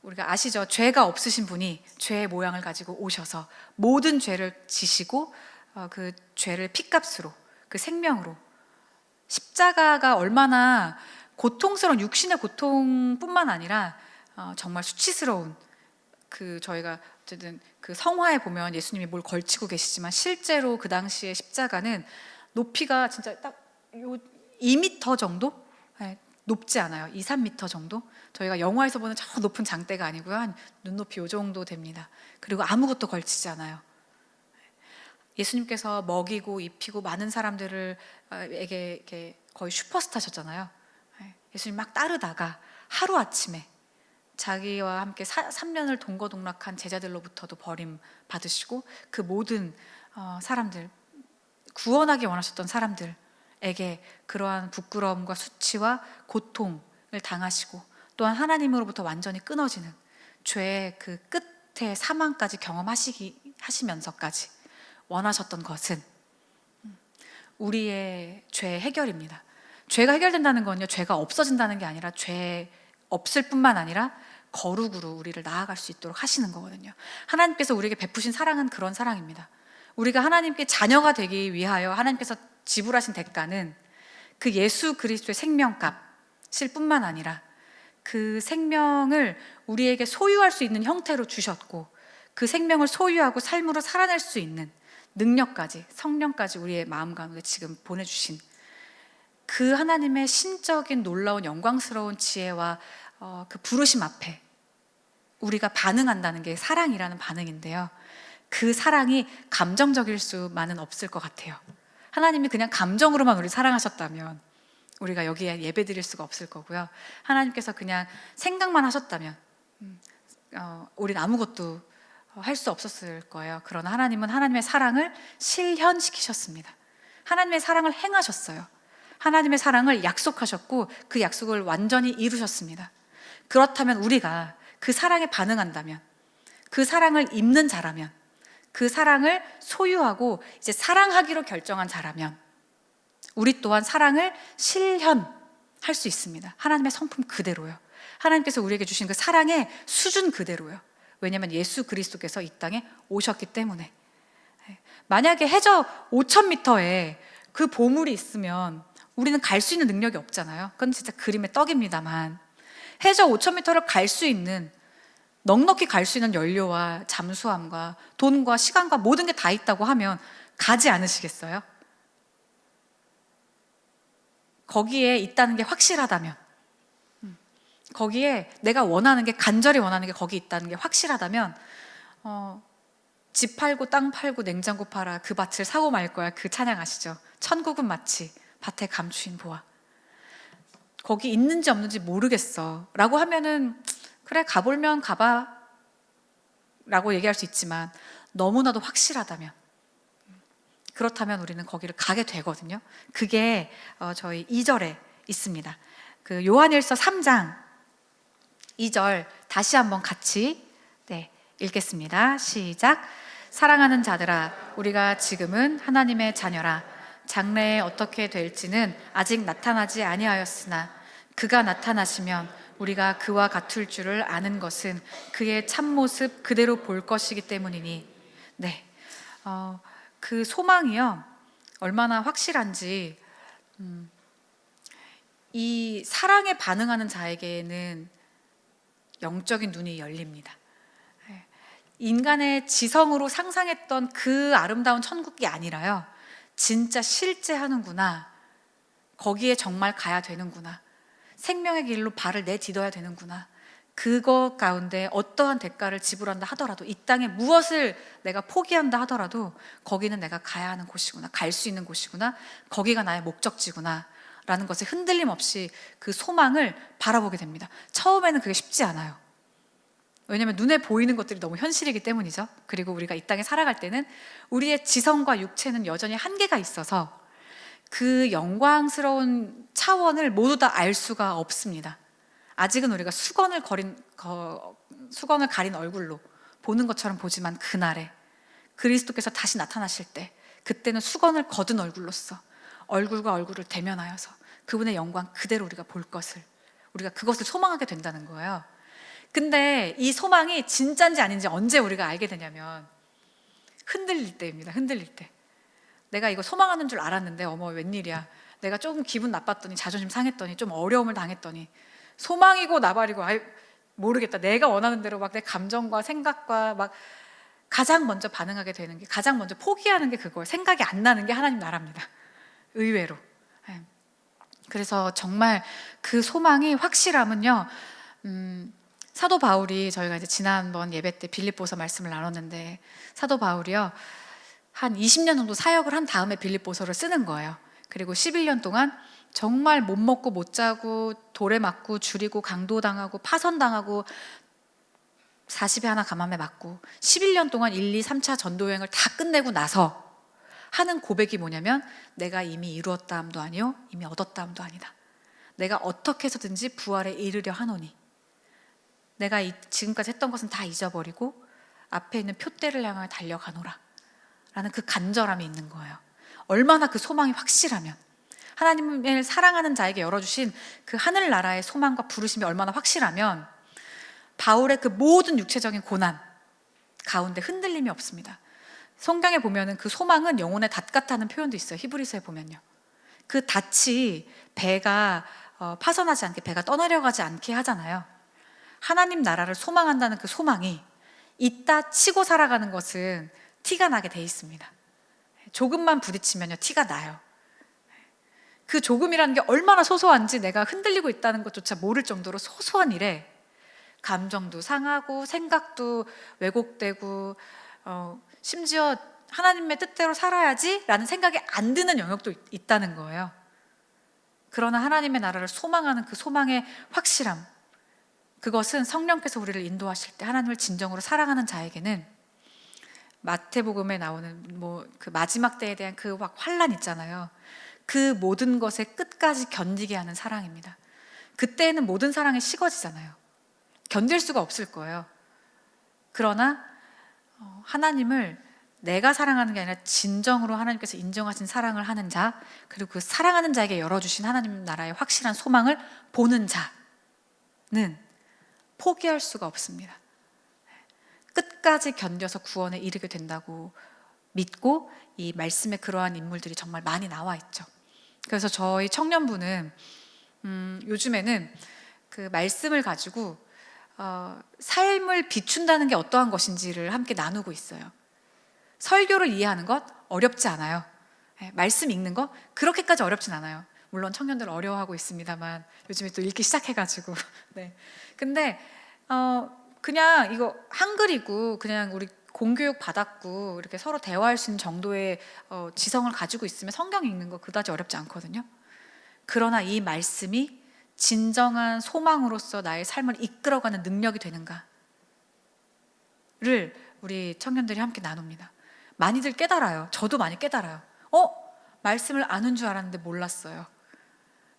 우리가 아시죠? 죄가 없으신 분이 죄의 모양을 가지고 오셔서 모든 죄를 지시고 그 죄를 피값으로 그 생명으로 십자가가 얼마나 고통스러운 육신의 고통뿐만 아니라 정말 수치스러운 그 저희가 어쨌든 그 성화에 보면 예수님이 뭘 걸치고 계시지만 실제로 그 당시의 십자가는 높이가 진짜 딱 2m 정도? 네, 높지 않아요. 2, 3m 정도? 저희가 영화에서 보는 저 높은 장대가 아니고요. 한 눈높이 요 정도 됩니다. 그리고 아무것도 걸치지 않아요. 예수님께서 먹이고 입히고 많은 사람들에게 이렇게 거의 슈퍼스타셨잖아요. 예수님 막 따르다가 하루아침에 자기와 함께 3년을 동거동락한 제자들로부터도 버림받으시고 그 모든 사람들, 구원하기 원하셨던 사람들에게 그러한 부끄러움과 수치와 고통을 당하시고 또한 하나님으로부터 완전히 끊어지는 죄의 그 끝에 사망까지 하시면서까지 원하셨던 것은 우리의 죄의 해결입니다. 죄가 해결된다는 건요, 죄가 없어진다는 게 아니라 죄 없을 뿐만 아니라 거룩으로 우리를 나아갈 수 있도록 하시는 거거든요. 하나님께서 우리에게 베푸신 사랑은 그런 사랑입니다. 우리가 하나님께 자녀가 되기 위하여 하나님께서 지불하신 대가는 그 예수 그리스도의 생명값일 뿐만 아니라 그 생명을 우리에게 소유할 수 있는 형태로 주셨고, 그 생명을 소유하고 삶으로 살아낼 수 있는 능력까지, 성령까지 우리의 마음 가운데 지금 보내주신 그 하나님의 신적인 놀라운 영광스러운 지혜와 그 부르심 앞에 우리가 반응한다는 게 사랑이라는 반응인데요. 그 사랑이 감정적일 수만은 없을 것 같아요. 하나님이 그냥 감정으로만 우리 사랑하셨다면 우리가 여기에 예배 드릴 수가 없을 거고요. 하나님께서 그냥 생각만 하셨다면 우린 아무것도 할 수 없었을 거예요. 그러나 하나님은 하나님의 사랑을 실현시키셨습니다. 하나님의 사랑을 행하셨어요. 하나님의 사랑을 약속하셨고 그 약속을 완전히 이루셨습니다. 그렇다면 우리가 그 사랑에 반응한다면, 그 사랑을 입는 자라면, 그 사랑을 소유하고 이제 사랑하기로 결정한 자라면 우리 또한 사랑을 실현할 수 있습니다. 하나님의 성품 그대로요. 하나님께서 우리에게 주신 그 사랑의 수준 그대로요. 왜냐하면 예수 그리스도께서 이 땅에 오셨기 때문에. 만약에 해저 5,000m에 그 보물이 있으면 우리는 갈 수 있는 능력이 없잖아요. 그건 진짜 그림의 떡입니다만, 해저 5,000m를 갈 수 있는, 넉넉히 갈 수 있는 연료와 잠수함과 돈과 시간과 모든 게 다 있다고 하면 가지 않으시겠어요? 거기에 있다는 게 확실하다면, 거기에 내가 원하는 게, 간절히 원하는 게 거기 있다는 게 확실하다면 집 팔고 땅 팔고 냉장고 팔아 그 밭을 사고 말 거야. 그 찬양 아시죠? 천국은 마치 밭에 감추인 보아. 거기 있는지 없는지 모르겠어 라고 하면은 그래, 가볼면 가봐 라고 얘기할 수 있지만, 너무나도 확실하다면, 그렇다면 우리는 거기를 가게 되거든요. 그게 저희 2절에 있습니다. 그 요한일서 3장 2절 다시 한번 같이 읽겠습니다. 시작. 사랑하는 자들아, 우리가 지금은 하나님의 자녀라. 장래에 어떻게 될지는 아직 나타나지 아니하였으나 그가 나타나시면 우리가 그와 같을 줄을 아는 것은 그의 참모습 그대로 볼 것이기 때문이니. 그 소망이요, 얼마나 확실한지 이 사랑에 반응하는 자에게는 영적인 눈이 열립니다. 인간의 지성으로 상상했던 그 아름다운 천국이 아니라요, 진짜 실제 하는구나, 거기에 정말 가야 되는구나, 생명의 길로 발을 내딛어야 되는구나, 그것 가운데 어떠한 대가를 지불한다 하더라도, 이 땅에 무엇을 내가 포기한다 하더라도 거기는 내가 가야 하는 곳이구나, 갈 수 있는 곳이구나, 거기가 나의 목적지구나 라는 것에 흔들림 없이 그 소망을 바라보게 됩니다. 처음에는 그게 쉽지 않아요. 왜냐하면 눈에 보이는 것들이 너무 현실이기 때문이죠. 그리고 우리가 이 땅에 살아갈 때는 우리의 지성과 육체는 여전히 한계가 있어서 그 영광스러운 차원을 모두 다 알 수가 없습니다. 아직은 우리가 수건을 가린 얼굴로 보는 것처럼 보지만, 그날에 그리스도께서 다시 나타나실 때, 그때는 수건을 거둔 얼굴로서 얼굴과 얼굴을 대면하여서 그분의 영광 그대로 우리가 볼 것을, 우리가 그것을 소망하게 된다는 거예요. 근데 이 소망이 진짜인지 아닌지 언제 우리가 알게 되냐면 흔들릴 때입니다. 흔들릴 때. 내가 이거 소망하는 줄 알았는데 어머 웬일이야, 내가 조금 기분 나빴더니, 자존심 상했더니, 좀 어려움을 당했더니, 소망이고 나발이고 모르겠다, 내가 원하는 대로 막 내 감정과 생각과 막 가장 먼저 반응하게 되는 게, 가장 먼저 포기하는 게 그거예요. 생각이 안 나는 게 하나님 나라입니다. 의외로. 그래서 정말 그 소망이 확실함은요, 사도 바울이, 저희가 이제 지난번 예배 때 빌립보서 말씀을 나눴는데, 사도 바울이요 한 20년 정도 사역을 한 다음에 빌립보서를 쓰는 거예요. 그리고 11년 동안 정말 못 먹고 못 자고 돌에 맞고 줄이고 강도당하고 파선당하고 40에 하나 감함에 맞고 11년 동안 1, 2, 3차 전도여행을 다 끝내고 나서 하는 고백이 뭐냐면, 내가 이미 이루었다 함도 아니요 이미 얻었다 함도 아니다. 내가 어떻게 해서든지 부활에 이르려 하노니 내가 지금까지 했던 것은 다 잊어버리고 앞에 있는 표대를 향하여 달려가노라 라는 그 간절함이 있는 거예요. 얼마나 그 소망이 확실하면, 하나님을 사랑하는 자에게 열어주신 그 하늘나라의 소망과 부르심이 얼마나 확실하면 바울의 그 모든 육체적인 고난 가운데 흔들림이 없습니다. 성경에 보면은 그 소망은 영혼의 닷 같다는 표현도 있어요. 히브리서에 보면요. 그 닷이 배가 파손하지 않게, 배가 떠내려가지 않게 하잖아요. 하나님 나라를 소망한다는 그 소망이 있다 치고 살아가는 것은 티가 나게 돼 있습니다. 조금만 부딪히면요 티가 나요. 그 조금이라는 게 얼마나 소소한지 내가 흔들리고 있다는 것조차 모를 정도로 소소한 일에 감정도 상하고 생각도 왜곡되고 심지어 하나님의 뜻대로 살아야지 라는 생각이 안 드는 영역도 있다는 거예요. 그러나 하나님의 나라를 소망하는 그 소망의 확실함, 그것은 성령께서 우리를 인도하실 때 하나님을 진정으로 사랑하는 자에게는 마태복음에 나오는 그 마지막 때에 대한 그 환난 있잖아요. 그 모든 것에 끝까지 견디게 하는 사랑입니다. 그때는 모든 사랑이 식어지잖아요. 견딜 수가 없을 거예요. 그러나 하나님을 내가 사랑하는 게 아니라 진정으로 하나님께서 인정하신 사랑을 하는 자, 그리고 그 사랑하는 자에게 열어주신 하나님 나라의 확실한 소망을 보는 자는 포기할 수가 없습니다. 끝까지 견뎌서 구원에 이르게 된다고 믿고 이 말씀에 그러한 인물들이 정말 많이 나와 있죠. 그래서 저희 청년부는 요즘에는 그 말씀을 가지고 삶을 비춘다는 게 어떠한 것인지를 함께 나누고 있어요. 설교를 이해하는 것 어렵지 않아요. 말씀 읽는 거 그렇게까지 어렵진 않아요. 물론 청년들 어려워하고 있습니다만 요즘에 또 읽기 시작해가지고 네. 근데 그냥 이거 한글이고 그냥 우리 공교육 받았고 이렇게 서로 대화할 수 있는 정도의 지성을 가지고 있으면 성경 읽는 거 그다지 어렵지 않거든요. 그러나 이 말씀이 진정한 소망으로서 나의 삶을 이끌어가는 능력이 되는가를 우리 청년들이 함께 나눕니다. 많이들 깨달아요. 저도 많이 깨달아요. 말씀을 아는 줄 알았는데 몰랐어요.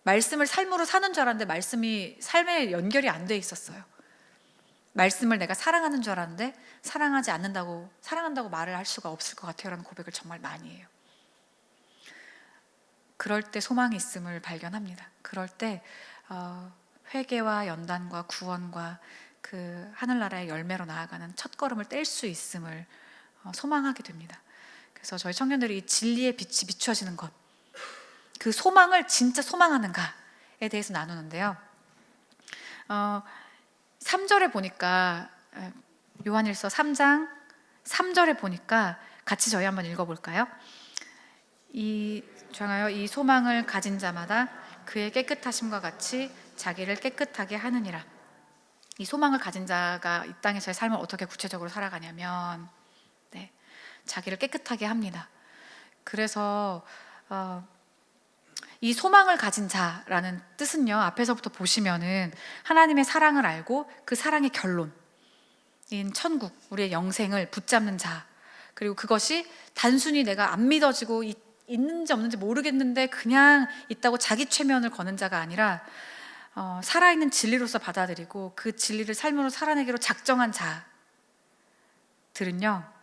말씀을 삶으로 사는 줄 알았는데 말씀이 삶에 연결이 안 돼 있었어요. 말씀을 내가 사랑하는 줄 알았는데 사랑하지 않는다고, 사랑한다고 말을 할 수가 없을 것 같아요 라는 고백을 정말 많이 해요. 그럴 때 소망이 있음을 발견합니다. 그럴 때 회개와 연단과 구원과 그 하늘나라의 열매로 나아가는 첫걸음을 뗄 수 있음을 소망하게 됩니다. 그래서 저희 청년들이 이 진리의 빛이 비추어지는 것, 그 소망을 진짜 소망하는가에 대해서 나누는데요. 3절에 보니까 요한일서 3장 3절에 보니까 같이 저희 한번 읽어볼까요? 이 소망을 가진 자마다 그의 깨끗하심과 같이 자기를 깨끗하게 하느니라. 이 소망을 가진 자가 이 땅에서의 삶을 어떻게 구체적으로 살아가냐면 자기를 깨끗하게 합니다. 그래서 이 소망을 가진 자라는 뜻은요, 앞에서부터 보시면은 하나님의 사랑을 알고 그 사랑의 결론인 천국, 우리의 영생을 붙잡는 자, 그리고 그것이 단순히 내가 안 믿어지고 있는지 없는지 모르겠는데 그냥 있다고 자기 최면을 거는 자가 아니라 살아있는 진리로서 받아들이고 그 진리를 삶으로 살아내기로 작정한 자들은요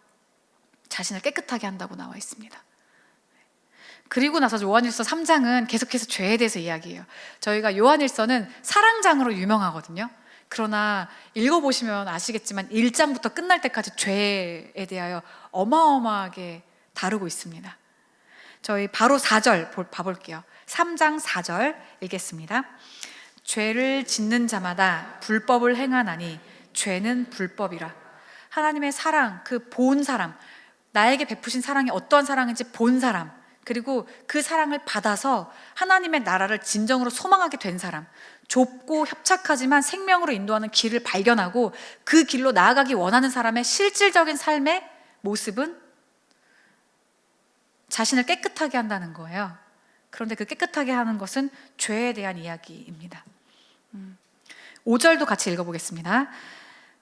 자신을 깨끗하게 한다고 나와 있습니다. 그리고 나서 요한일서 3장은 계속해서 죄에 대해서 이야기해요. 저희가 요한일서는 사랑장으로 유명하거든요. 그러나 읽어보시면 아시겠지만 1장부터 끝날 때까지 죄에 대하여 어마어마하게 다루고 있습니다. 저희 바로 4절 봐볼게요. 3장 4절 읽겠습니다. 죄를 짓는 자마다 불법을 행하나니 죄는 불법이라. 하나님의 사랑, 그 본 사람, 나에게 베푸신 사랑이 어떠한 사랑인지 본 사람, 그리고 그 사랑을 받아서 하나님의 나라를 진정으로 소망하게 된 사람, 좁고 협착하지만 생명으로 인도하는 길을 발견하고 그 길로 나아가기 원하는 사람의 실질적인 삶의 모습은 자신을 깨끗하게 한다는 거예요. 그런데 그 깨끗하게 하는 것은 죄에 대한 이야기입니다. 5절도 같이 읽어보겠습니다.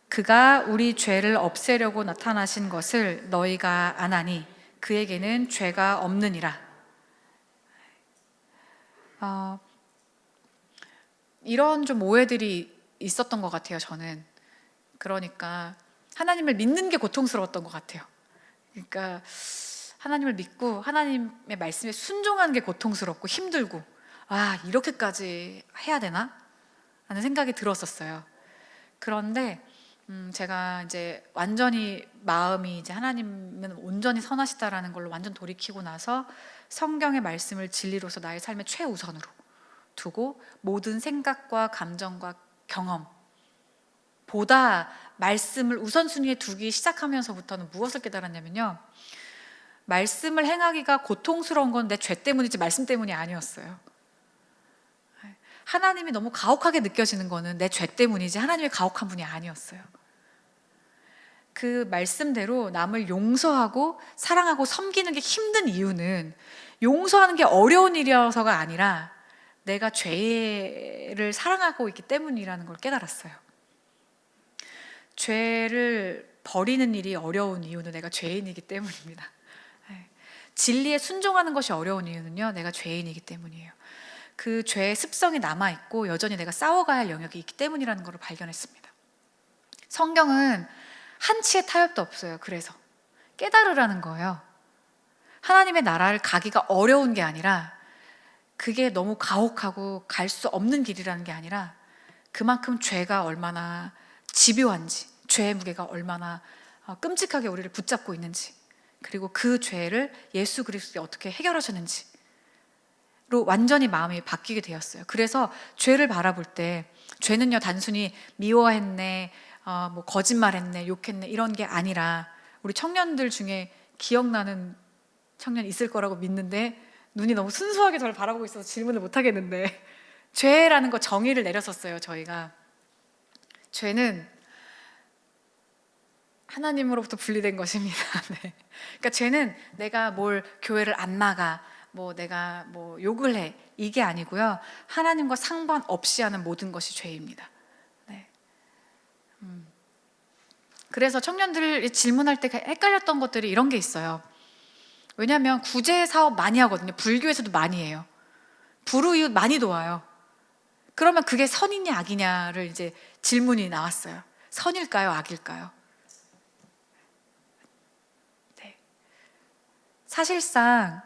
그가 우리 죄를 없애려고 나타나신 것을 너희가 아나니 그에게는 죄가 없느니라. 이런 좀 오해들이 있었던 것 같아요, 저는. 그러니까 하나님을 믿는 게 고통스러웠던 것 같아요. 그러니까 하나님을 믿고 하나님의 말씀에 순종하는 게 고통스럽고 힘들고, 이렇게까지 해야 되나? 라는 생각이 들었었어요. 그런데 제가 이제 완전히 마음이 이제 하나님은 온전히 선하시다라는 걸로 완전 돌이키고 나서 성경의 말씀을 진리로서 나의 삶의 최우선으로 두고 모든 생각과 감정과 경험보다 말씀을 우선순위에 두기 시작하면서부터는 무엇을 깨달았냐면요, 말씀을 행하기가 고통스러운 건 내 죄 때문이지 말씀 때문이 아니었어요. 하나님이 너무 가혹하게 느껴지는 거는 내 죄 때문이지 하나님의 가혹한 분이 아니었어요. 그 말씀대로 남을 용서하고 사랑하고 섬기는 게 힘든 이유는 용서하는 게 어려운 일이어서가 아니라 내가 죄를 사랑하고 있기 때문이라는 걸 깨달았어요. 죄를 버리는 일이 어려운 이유는 내가 죄인이기 때문입니다. 진리에 순종하는 것이 어려운 이유는요, 내가 죄인이기 때문이에요. 그 죄의 습성이 남아있고 여전히 내가 싸워가야 할 영역이 있기 때문이라는 걸 발견했습니다. 성경은 한치의 타협도 없어요. 그래서 깨달으라는 거예요. 하나님의 나라를 가기가 어려운 게 아니라 그게 너무 가혹하고 갈 수 없는 길이라는 게 아니라 그만큼 죄가 얼마나 집요한지, 죄의 무게가 얼마나 끔찍하게 우리를 붙잡고 있는지, 그리고 그 죄를 예수 그리스도에 어떻게 해결하셨는지 로 완전히 마음이 바뀌게 되었어요. 그래서 죄를 바라볼 때 죄는요 단순히 미워했네, 뭐 거짓말했네, 욕했네 이런 게 아니라, 우리 청년들 중에 기억나는 청년 있을 거라고 믿는데 눈이 너무 순수하게 저를 바라보고 있어서 질문을 못 하겠는데, 죄라는 거 정의를 내렸었어요. 저희가 죄는 하나님으로부터 분리된 것입니다. 네. 그러니까 죄는 내가 뭘 교회를 안 나가, 뭐 내가 뭐 욕을 해, 이게 아니고요, 하나님과 상관없이 하는 모든 것이 죄입니다. 네. 그래서 청년들 질문할 때 헷갈렸던 것들이 이런 게 있어요. 왜냐하면 구제 사업 많이 하거든요. 불교에서도 많이 해요. 불우이웃 많이 도와요. 그러면 그게 선이냐 악이냐를 이제 질문이 나왔어요. 선일까요, 악일까요? 네. 사실상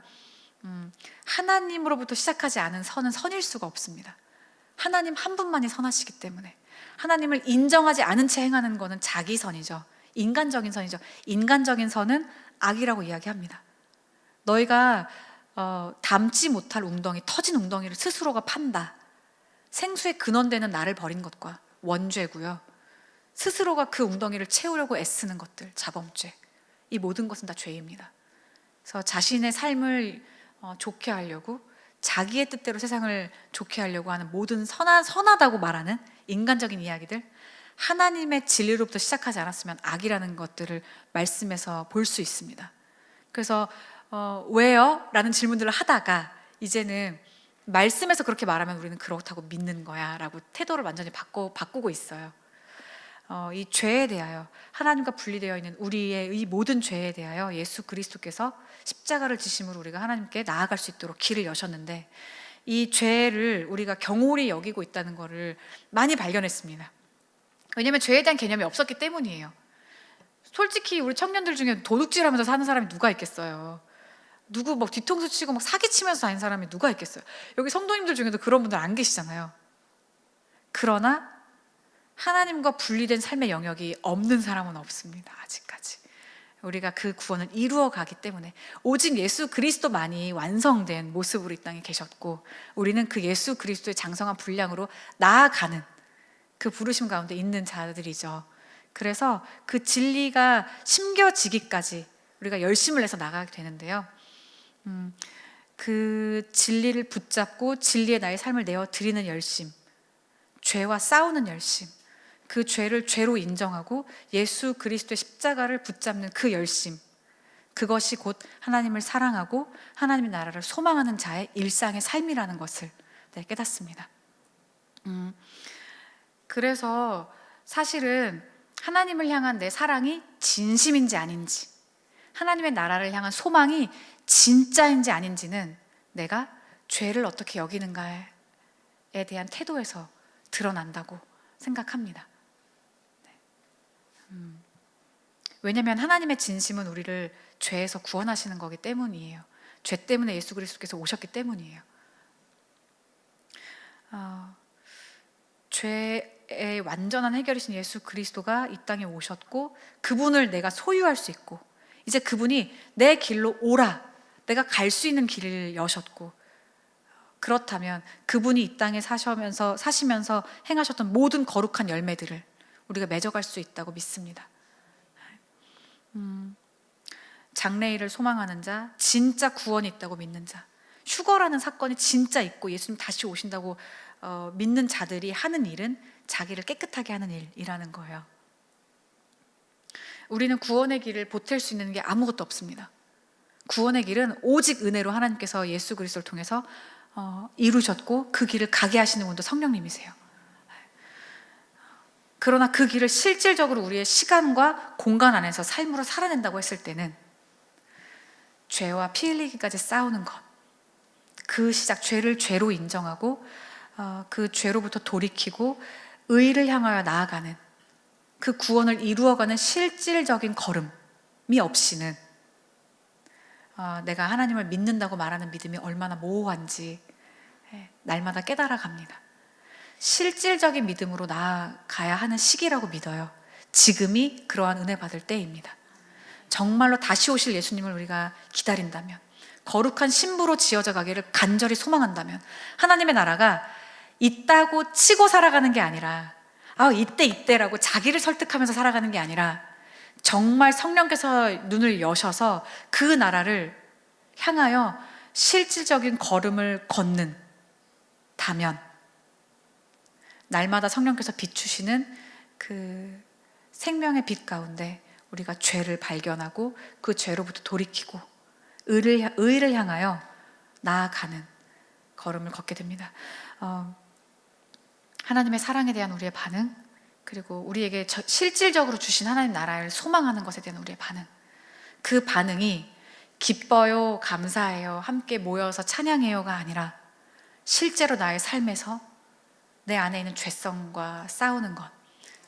하나님으로부터 시작하지 않은 선은 선일 수가 없습니다. 하나님 한 분만이 선하시기 때문에. 하나님을 인정하지 않은 채 행하는 것은 자기 선이죠. 인간적인 선이죠. 인간적인 선은 악이라고 이야기합니다. 너희가 담지 못할 웅덩이, 터진 웅덩이를 스스로가 판다. 생수의 근원되는 나를 버린 것과 원죄고요, 스스로가 그 웅덩이를 채우려고 애쓰는 것들, 자범죄, 이 모든 것은 다 죄입니다. 그래서 자신의 삶을 좋게 하려고, 자기의 뜻대로 세상을 좋게 하려고 하는 모든 선하다고 말하는 인간적인 이야기들, 하나님의 진리로부터 시작하지 않았으면 악이라는 것들을 말씀에서 볼 수 있습니다. 그래서 왜요? 라는 질문들을 하다가 이제는 말씀에서 그렇게 말하면 우리는 그렇다고 믿는 거야 라고 태도를 완전히 바꾸고 있어요. 이 죄에 대하여, 하나님과 분리되어 있는 우리의 이 모든 죄에 대하여 예수 그리스도께서 십자가를 지심으로 우리가 하나님께 나아갈 수 있도록 길을 여셨는데, 이 죄를 우리가 경홀히 여기고 있다는 것을 많이 발견했습니다. 왜냐하면 죄에 대한 개념이 없었기 때문이에요. 솔직히 우리 청년들 중에 도둑질하면서 사는 사람이 누가 있겠어요? 누구 막 뒤통수 치고 막 사기치면서 다니는 사람이 누가 있겠어요? 여기 성도님들 중에도 그런 분들 안 계시잖아요. 그러나 하나님과 분리된 삶의 영역이 없는 사람은 없습니다. 아직까지. 우리가 그 구원을 이루어 가기 때문에 오직 예수 그리스도만이 완성된 모습으로 이 땅에 계셨고, 우리는 그 예수 그리스도의 장성한 분량으로 나아가는 그 부르심 가운데 있는 자들이죠. 그래서 그 진리가 심겨지기까지 우리가 열심을 내서 나가게 되는데요, 그 진리를 붙잡고 진리의 나의 삶을 내어 드리는 열심, 죄와 싸우는 열심, 그 죄를 죄로 인정하고 예수 그리스도의 십자가를 붙잡는 그 열심, 그것이 곧 하나님을 사랑하고 하나님의 나라를 소망하는 자의 일상의 삶이라는 것을 깨닫습니다. 그래서 사실은 하나님을 향한 내 사랑이 진심인지 아닌지, 하나님의 나라를 향한 소망이 진짜인지 아닌지는 내가 죄를 어떻게 여기는가에 대한 태도에서 드러난다고 생각합니다. 왜냐하면 하나님의 진심은 우리를 죄에서 구원하시는 거기 때문이에요. 죄 때문에 예수 그리스도께서 오셨기 때문이에요. 죄의 완전한 해결이신 예수 그리스도가 이 땅에 오셨고 그분을 내가 소유할 수 있고 이제 그분이 내 길로 오라, 내가 갈 수 있는 길을 여셨고, 그렇다면 그분이 이 땅에 사시면서 행하셨던 모든 거룩한 열매들을 우리가 맺어갈 수 있다고 믿습니다. 장래일을 소망하는 자, 진짜 구원이 있다고 믿는 자, 휴거라는 사건이 진짜 있고 예수님 다시 오신다고 믿는 자들이 하는 일은 자기를 깨끗하게 하는 일이라는 거예요. 우리는 구원의 길을 보탤 수 있는 게 아무것도 없습니다. 구원의 길은 오직 은혜로 하나님께서 예수 그리스도를 통해서 이루셨고 그 길을 가게 하시는 분도 성령님이세요. 그러나 그 길을 실질적으로 우리의 시간과 공간 안에서 삶으로 살아낸다고 했을 때는 죄와 피 흘리기까지 싸우는 것, 그 시작, 죄를 죄로 인정하고 그 죄로부터 돌이키고 의를 향하여 나아가는 그 구원을 이루어가는 실질적인 걸음이 없이는 내가 하나님을 믿는다고 말하는 믿음이 얼마나 모호한지 날마다 깨달아갑니다. 실질적인 믿음으로 나아가야 하는 시기라고 믿어요. 지금이 그러한 은혜 받을 때입니다. 정말로 다시 오실 예수님을 우리가 기다린다면, 거룩한 신부로 지어져 가기를 간절히 소망한다면, 하나님의 나라가 있다고 치고 살아가는 게 아니라 이때라고 자기를 설득하면서 살아가는 게 아니라 정말 성령께서 눈을 여셔서 그 나라를 향하여 실질적인 걸음을 걷는다면, 날마다 성령께서 비추시는 그 생명의 빛 가운데 우리가 죄를 발견하고 그 죄로부터 돌이키고 의를 향하여 나아가는 걸음을 걷게 됩니다. 하나님의 사랑에 대한 우리의 반응, 그리고 우리에게 실질적으로 주신 하나님 나라를 소망하는 것에 대한 우리의 반응, 그 반응이 기뻐요, 감사해요, 함께 모여서 찬양해요가 아니라 실제로 나의 삶에서 내 안에 있는 죄성과 싸우는 것,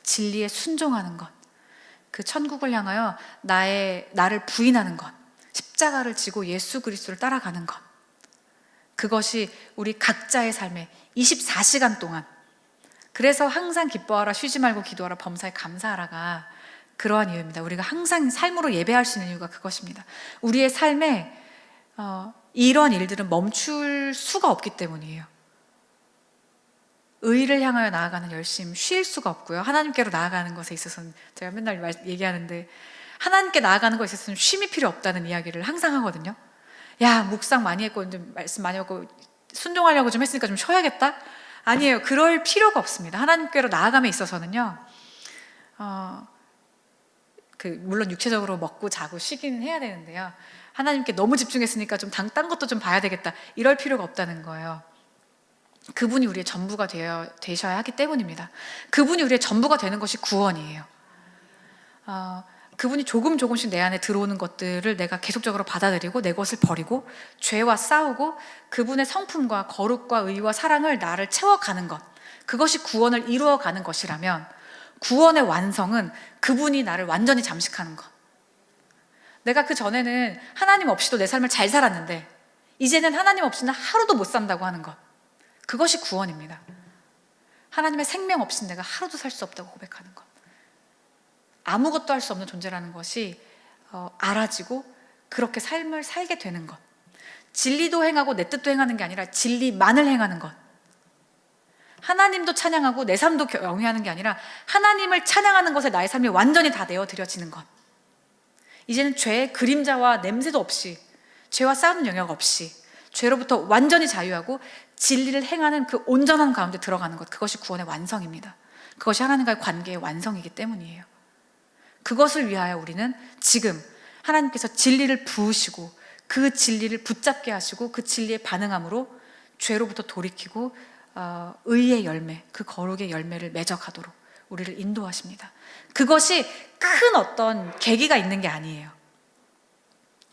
진리에 순종하는 것, 그 천국을 향하여 나를 부인하는 것, 십자가를 지고 예수 그리스도를 따라가는 것, 그것이 우리 각자의 삶에 24시간 동안, 그래서 항상 기뻐하라, 쉬지 말고 기도하라, 범사에 감사하라가 그러한 이유입니다. 우리가 항상 삶으로 예배할 수 있는 이유가 그것입니다. 우리의 삶에 이런 일들은 멈출 수가 없기 때문이에요. 의를 향하여 나아가는 열심, 쉴 수가 없고요. 하나님께로 나아가는 것에 있어서는 제가 맨날 얘기하는데, 하나님께 나아가는 것에 있어서는 쉼이 필요 없다는 이야기를 항상 하거든요. 야, 묵상 많이 했고 좀 말씀 많이 했고 순종하려고 좀 했으니까 좀 쉬어야겠다? 아니에요. 그럴 필요가 없습니다. 하나님께로 나아감에 있어서는요, 물론 육체적으로 먹고 자고 쉬기는 해야 되는데요, 하나님께 너무 집중했으니까 좀 딴 것도 좀 봐야 되겠다, 이럴 필요가 없다는 거예요. 그분이 우리의 전부가 되셔야 하기 때문입니다. 그분이 우리의 전부가 되는 것이 구원이에요. 그분이 조금씩 내 안에 들어오는 것들을 내가 계속적으로 받아들이고 내 것을 버리고 죄와 싸우고 그분의 성품과 거룩과 의와 사랑을 나를 채워가는 것, 그것이 구원을 이루어가는 것이라면, 구원의 완성은 그분이 나를 완전히 잠식하는 것. 내가 그 전에는 하나님 없이도 내 삶을 잘 살았는데 이제는 하나님 없이는 하루도 못 산다고 하는 것, 그것이 구원입니다. 하나님의 생명 없이는 내가 하루도 살 수 없다고 고백하는 것, 아무것도 할 수 없는 존재라는 것이 알아지고 그렇게 삶을 살게 되는 것, 진리도 행하고 내 뜻도 행하는 게 아니라 진리만을 행하는 것, 하나님도 찬양하고 내 삶도 경외하는 게 아니라 하나님을 찬양하는 것에 나의 삶이 완전히 다 내어드려지는 것, 이제는 죄의 그림자와 냄새도 없이, 죄와 싸우는 영역 없이 죄로부터 완전히 자유하고 진리를 행하는 그 온전한 가운데 들어가는 것, 그것이 구원의 완성입니다. 그것이 하나님과의 관계의 완성이기 때문이에요. 그것을 위하여 우리는 지금 하나님께서 진리를 부으시고 그 진리를 붙잡게 하시고 그 진리에 반응함으로 죄로부터 돌이키고 의의 열매, 그 거룩의 열매를 맺어가도록 우리를 인도하십니다. 그것이 큰 어떤 계기가 있는 게 아니에요.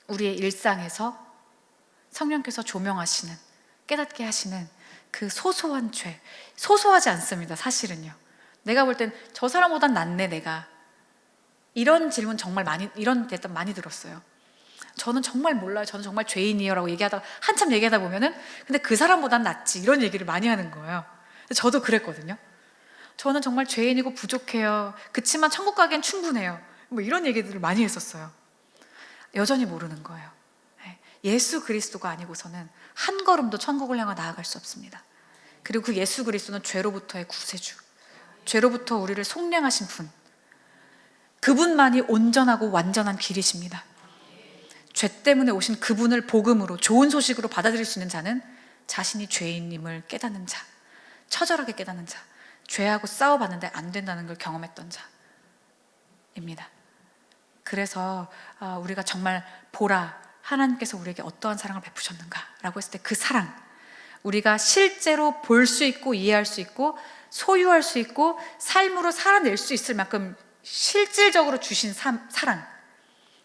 우리의 일상에서 성령께서 조명하시는, 깨닫게 하시는 그 소소한 죄, 소소하지 않습니다. 사실은요, 내가 볼 땐 저 사람보단 낫네 내가, 이런 질문 정말 이런 대답 많이 들었어요. 저는 정말 몰라요, 저는 정말 죄인이에요 라고 한참 얘기하다 보면은 근데 그 사람보단 낫지, 이런 얘기를 많이 하는 거예요. 저도 그랬거든요. 저는 정말 죄인이고 부족해요. 그치만 천국 가기엔 충분해요. 뭐 이런 얘기들을 많이 했었어요. 여전히 모르는 거예요. 예수 그리스도가 아니고서는 한 걸음도 천국을 향해 나아갈 수 없습니다. 그리고 그 예수 그리스도는 죄로부터의 구세주, 죄로부터 우리를 속량하신 분, 그분만이 온전하고 완전한 길이십니다. 죄 때문에 오신 그분을 복음으로, 좋은 소식으로 받아들일 수 있는 자는 자신이 죄인임을 깨닫는 자, 처절하게 깨닫는 자, 죄하고 싸워봤는데 안 된다는 걸 경험했던 자입니다. 그래서 우리가 정말 보라, 하나님께서 우리에게 어떠한 사랑을 베푸셨는가라고 했을 때 그 사랑, 우리가 실제로 볼 수 있고 이해할 수 있고 소유할 수 있고 삶으로 살아낼 수 있을 만큼 실질적으로 주신 사랑,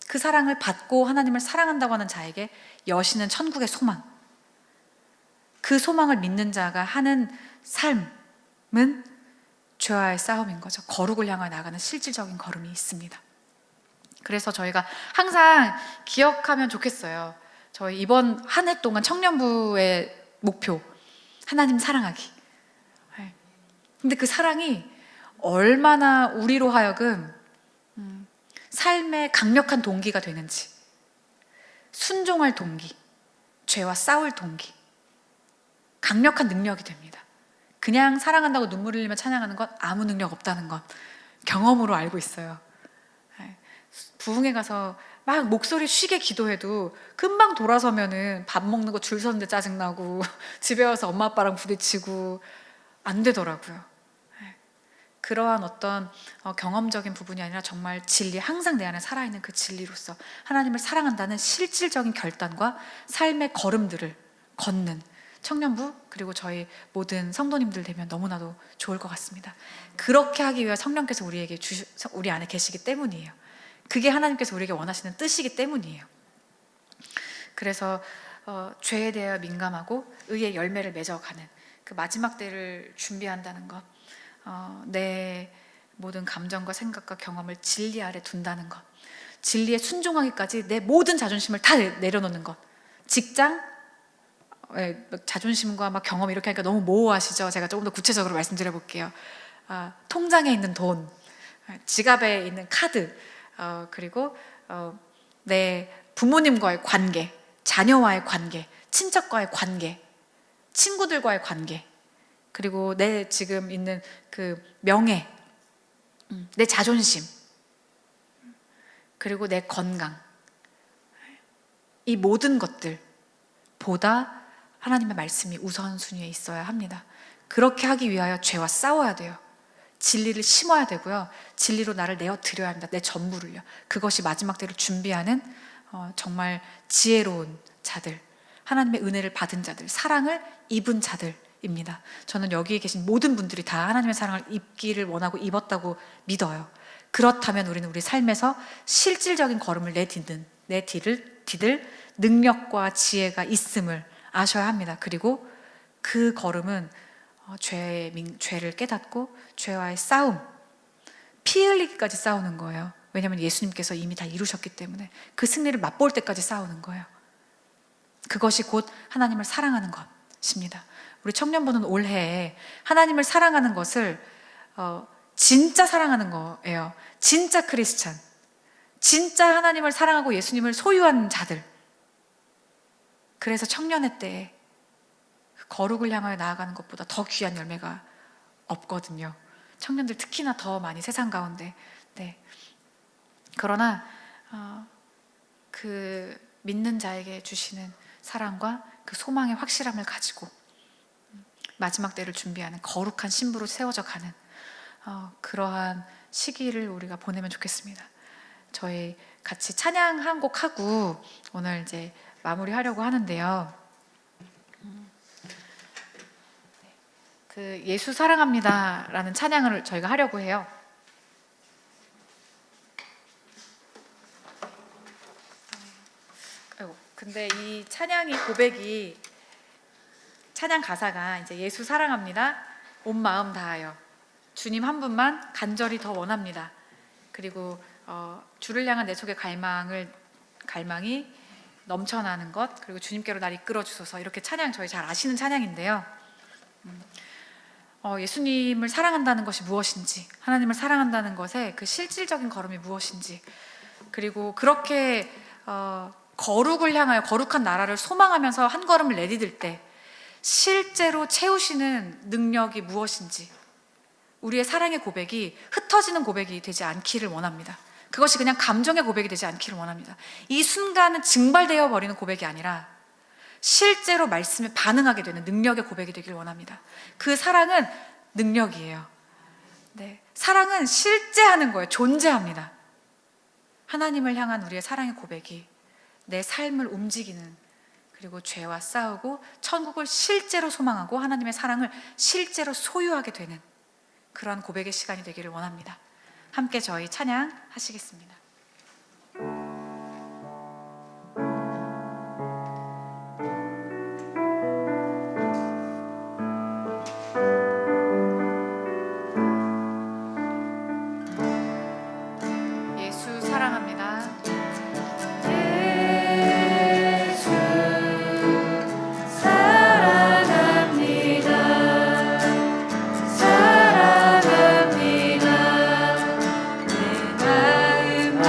그 사랑을 받고 하나님을 사랑한다고 하는 자에게 여시는 천국의 소망, 그 소망을 믿는 자가 하는 삶은 죄와의 싸움인 거죠. 거룩을 향해 나가는 실질적인 걸음이 있습니다. 그래서 저희가 항상 기억하면 좋겠어요. 저희 이번 한 해 동안 청년부의 목표, 하나님 사랑하기. 근데 그 사랑이 얼마나 우리로 하여금 삶의 강력한 동기가 되는지, 순종할 동기, 죄와 싸울 동기, 강력한 능력이 됩니다. 그냥 사랑한다고 눈물 흘리며 찬양하는 건 아무 능력 없다는 건 경험으로 알고 있어요. 부흥회 가서 막 목소리 쉬게 기도해도 금방 돌아서면은 밥 먹는 거 줄 서는데 짜증나고 집에 와서 엄마 아빠랑 부딪히고 안 되더라고요. 그러한 어떤 경험적인 부분이 아니라 정말 진리, 항상 내 안에 살아있는 그 진리로서 하나님을 사랑한다는 실질적인 결단과 삶의 걸음들을 걷는 청년부, 그리고 저희 모든 성도님들 되면 너무나도 좋을 것 같습니다. 그렇게 하기 위해 성령께서 우리 안에 계시기 때문이에요. 그게 하나님께서 우리에게 원하시는 뜻이기 때문이에요. 그래서 죄에 대하여 민감하고 의의 열매를 맺어가는 그 마지막 때를 준비한다는 것, 내 모든 감정과 생각과 경험을 진리 아래 둔다는 것, 진리에 순종하기까지 내 모든 자존심을 다 내려놓는 것, 직장, 자존심과 막 경험 이렇게 하니까 너무 모호하시죠? 제가 조금 더 구체적으로 말씀드려 볼게요. 통장에 있는 돈, 지갑에 있는 카드, 그리고 내 부모님과의 관계, 자녀와의 관계, 친척과의 관계, 친구들과의 관계, 그리고 내 지금 있는 그 명예, 내 자존심, 그리고 내 건강, 이 모든 것들보다 하나님의 말씀이 우선순위에 있어야 합니다. 그렇게 하기 위하여 죄와 싸워야 돼요. 진리를 심어야 되고요. 진리로 나를 내어드려야 합니다. 내 전부를요. 그것이 마지막 때를 준비하는 정말 지혜로운 자들, 하나님의 은혜를 받은 자들, 사랑을 입은 자들입니다. 저는 여기에 계신 모든 분들이 다 하나님의 사랑을 입기를 원하고 입었다고 믿어요. 그렇다면 우리는 우리 삶에서 실질적인 걸음을 디딜 능력과 지혜가 있음을 아셔야 합니다. 그리고 그 걸음은 죄를 깨닫고 죄와의 싸움, 피 흘리기까지 싸우는 거예요. 왜냐하면 예수님께서 이미 다 이루셨기 때문에 그 승리를 맛볼 때까지 싸우는 거예요. 그것이 곧 하나님을 사랑하는 것입니다. 우리 청년부는 올해 하나님을 사랑하는 것을 진짜 사랑하는 거예요. 진짜 크리스찬, 진짜 하나님을 사랑하고 예수님을 소유한 자들. 그래서 청년의 때에 거룩을 향하여 나아가는 것보다 더 귀한 열매가 없거든요. 청년들 특히나 더 많이 세상 가운데. 네. 그러나 그 믿는 자에게 주시는 사랑과 그 소망의 확실함을 가지고 마지막 때를 준비하는 거룩한 신부로 세워져 가는 그러한 시기를 우리가 보내면 좋겠습니다. 저희 같이 찬양 한 곡 하고 오늘 이제 마무리하려고 하는데요. 그 예수 사랑합니다라는 찬양을 저희가 하려고 해요. 근데 이 찬양이 고백이 찬양 가사가 이제 예수 사랑합니다. 온 마음 다하여 주님 한 분만 간절히 더 원합니다. 그리고 주를 향한 내 속의 갈망이 넘쳐나는 것, 그리고 주님께로 날 이끌어 주소서, 이렇게 찬양 저희 잘 아시는 찬양인데요. 예수님을 사랑한다는 것이 무엇인지, 하나님을 사랑한다는 것의 그 실질적인 걸음이 무엇인지, 그리고 그렇게 거룩을 향하여 거룩한 나라를 소망하면서 한 걸음을 내디딜 때 실제로 채우시는 능력이 무엇인지, 우리의 사랑의 고백이 흩어지는 고백이 되지 않기를 원합니다. 그것이 그냥 감정의 고백이 되지 않기를 원합니다. 이 순간은 증발되어 버리는 고백이 아니라 실제로 말씀에 반응하게 되는 능력의 고백이 되기를 원합니다. 그 사랑은 능력이에요. 네, 사랑은 실제 하는 거예요. 존재합니다. 하나님을 향한 우리의 사랑의 고백이 내 삶을 움직이는, 그리고 죄와 싸우고 천국을 실제로 소망하고 하나님의 사랑을 실제로 소유하게 되는 그러한 고백의 시간이 되기를 원합니다. 함께 저희 찬양하시겠습니다. 예수 사랑합니다. 예수 사랑합니다. 사랑합니다. 내 마음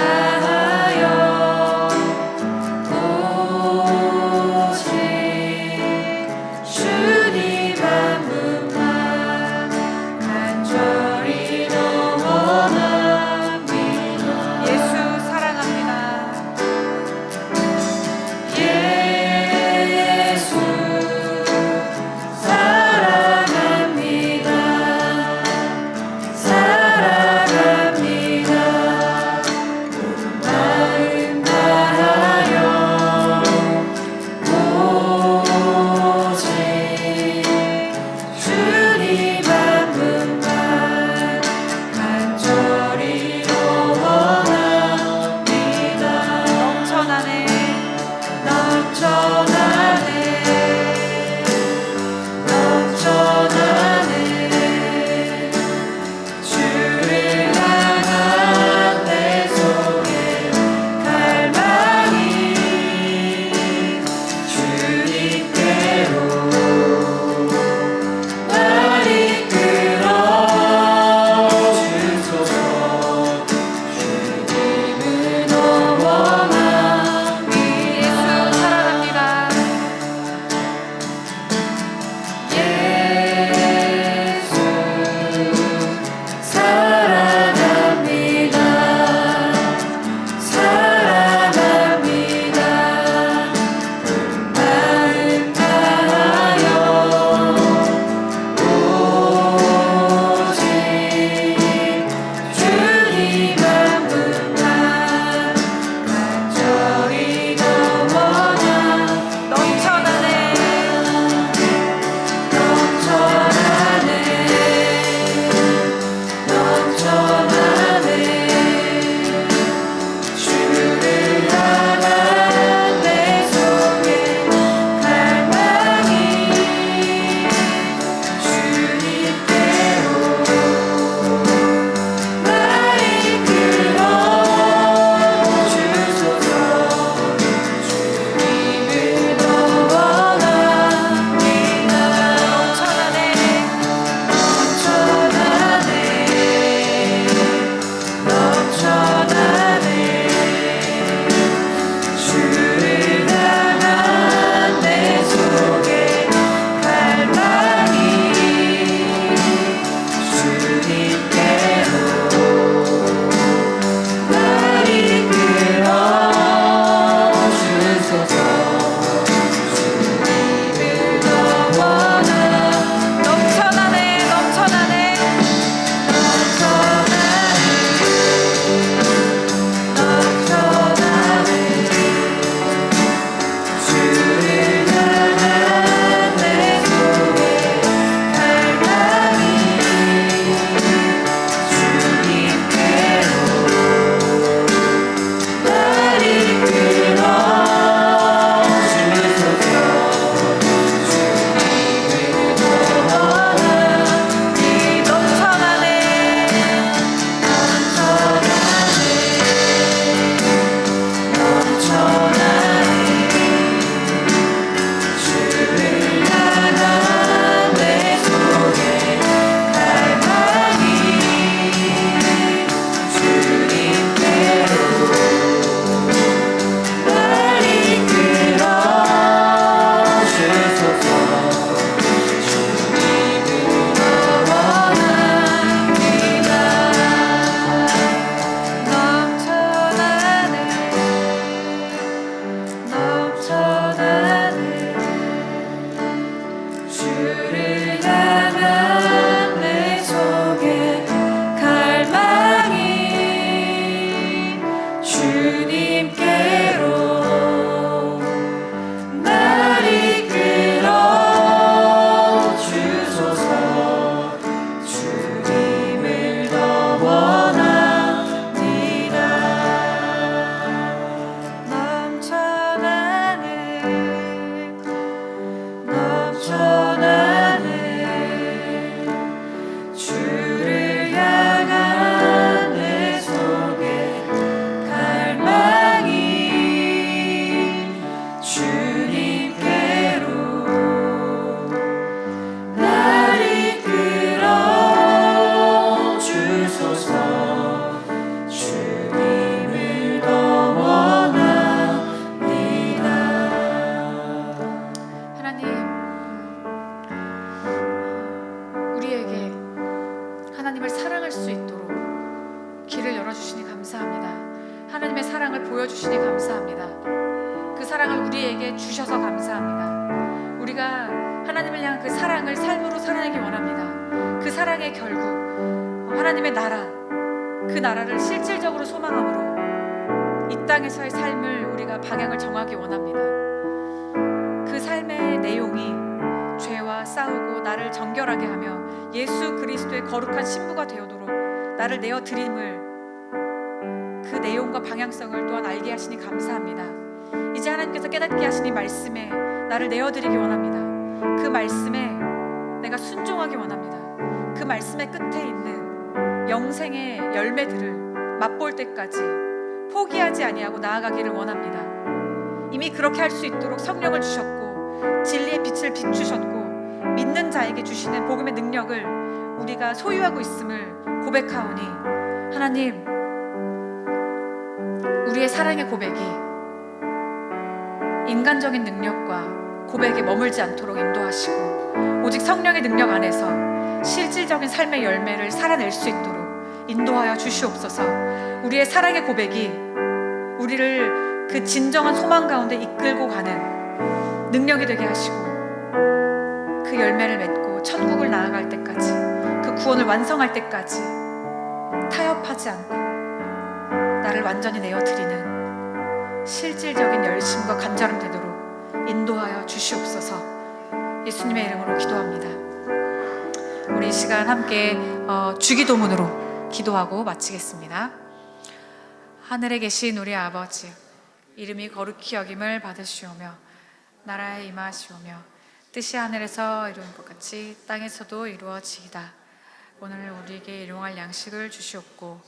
감사합니다. 그 사랑을 우리에게 주셔서 감사합니다. 우리가 하나님을 향한 그 사랑을 삶으로 살아내기 원합니다. 그 사랑의 결국 하나님의 나라, 그 나라를 실질적으로 소망함으로 이 땅에서의 삶을 우리가 방향을 정하기 원합니다. 그 삶의 내용이 죄와 싸우고 나를 정결하게 하며 예수 그리스도의 거룩한 신부가 되어도록 나를 내어드림을, 그 내용과 방향성을 또한 알게 하시니 감사합니다. 이제 하나님께서 깨닫게 하시니 말씀에 나를 내어드리기 원합니다. 그 말씀에 내가 순종하기 원합니다. 그 말씀의 끝에 있는 영생의 열매들을 맛볼 때까지 포기하지 아니하고 나아가기를 원합니다. 이미 그렇게 할 수 있도록 성령을 주셨고 진리의 빛을 비추셨고 믿는 자에게 주시는 복음의 능력을 우리가 소유하고 있음을 고백하오니, 하나님, 우리의 사랑의 고백이 인간적인 능력과 고백에 머물지 않도록 인도하시고 오직 성령의 능력 안에서 실질적인 삶의 열매를 살아낼 수 있도록 인도하여 주시옵소서. 우리의 사랑의 고백이 우리를 그 진정한 소망 가운데 이끌고 가는 능력이 되게 하시고 그 열매를 맺고 천국을 나아갈 때까지, 그 구원을 완성할 때까지 타협하지 않고 나를 완전히 내어드리는 실질적인 열심과 간절함 되도록 인도하여 주시옵소서. 예수님의 이름으로 기도합니다. 우리 이 시간 함께 주기도문으로 기도하고 마치겠습니다. 하늘에 계신 우리 아버지, 이름이 거룩히 여김을 받으시오며 나라에 임하시오며 뜻이 하늘에서 이룬 것 같이 땅에서도 이루어지이다. 오늘 우리에게 일용할 양식을 주시옵고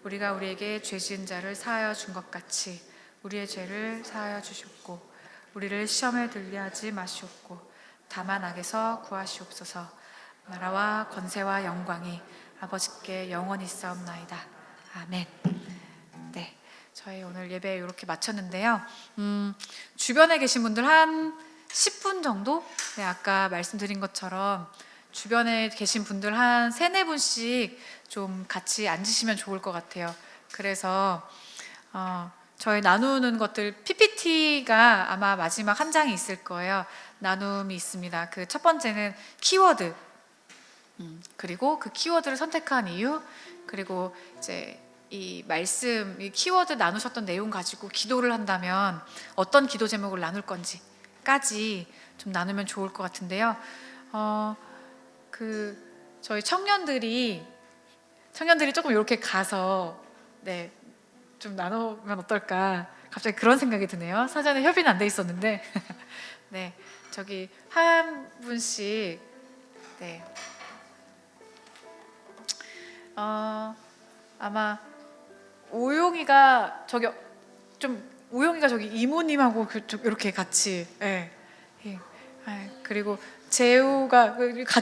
우리가 우리에게 죄 지은 자를 사하여 준 것 같이 우리의 죄를 사하여 주시옵고 우리를 시험에 들게 하지 마시옵고 다만 악에서 구하시옵소서. 나라와 권세와 영광이 아버지께 영원히 있사옵나이다. 아멘. 네, 저희 오늘 예배 이렇게 마쳤는데요. 주변에 계신 분들 한 10분 정도? 네, 아까 말씀드린 것처럼 주변에 계신 분들 한 3-4분씩 좀 같이 앉으시면 좋을 것 같아요. 그래서 저희 나누는 것들 PPT가 아마 마지막 한 장이 있을 거예요. 나눔이 있습니다. 그 첫 번째는 키워드, 그리고 그 키워드를 선택한 이유, 그리고 이제 이 말씀, 이 키워드 나누셨던 내용 가지고 기도를 한다면 어떤 기도 제목을 나눌 건지까지 좀 나누면 좋을 것 같은데요. 저희 청년들이 조금 이렇게 가서 좀 나누면 어떨까, 갑자기 그런 생각이 드네요. 사전에 협의는 안 돼 있었는데 네, 저기 한 분씩 아마 우용이가 저기 이모님하고 이렇게 같이, 그리고 재우가 가족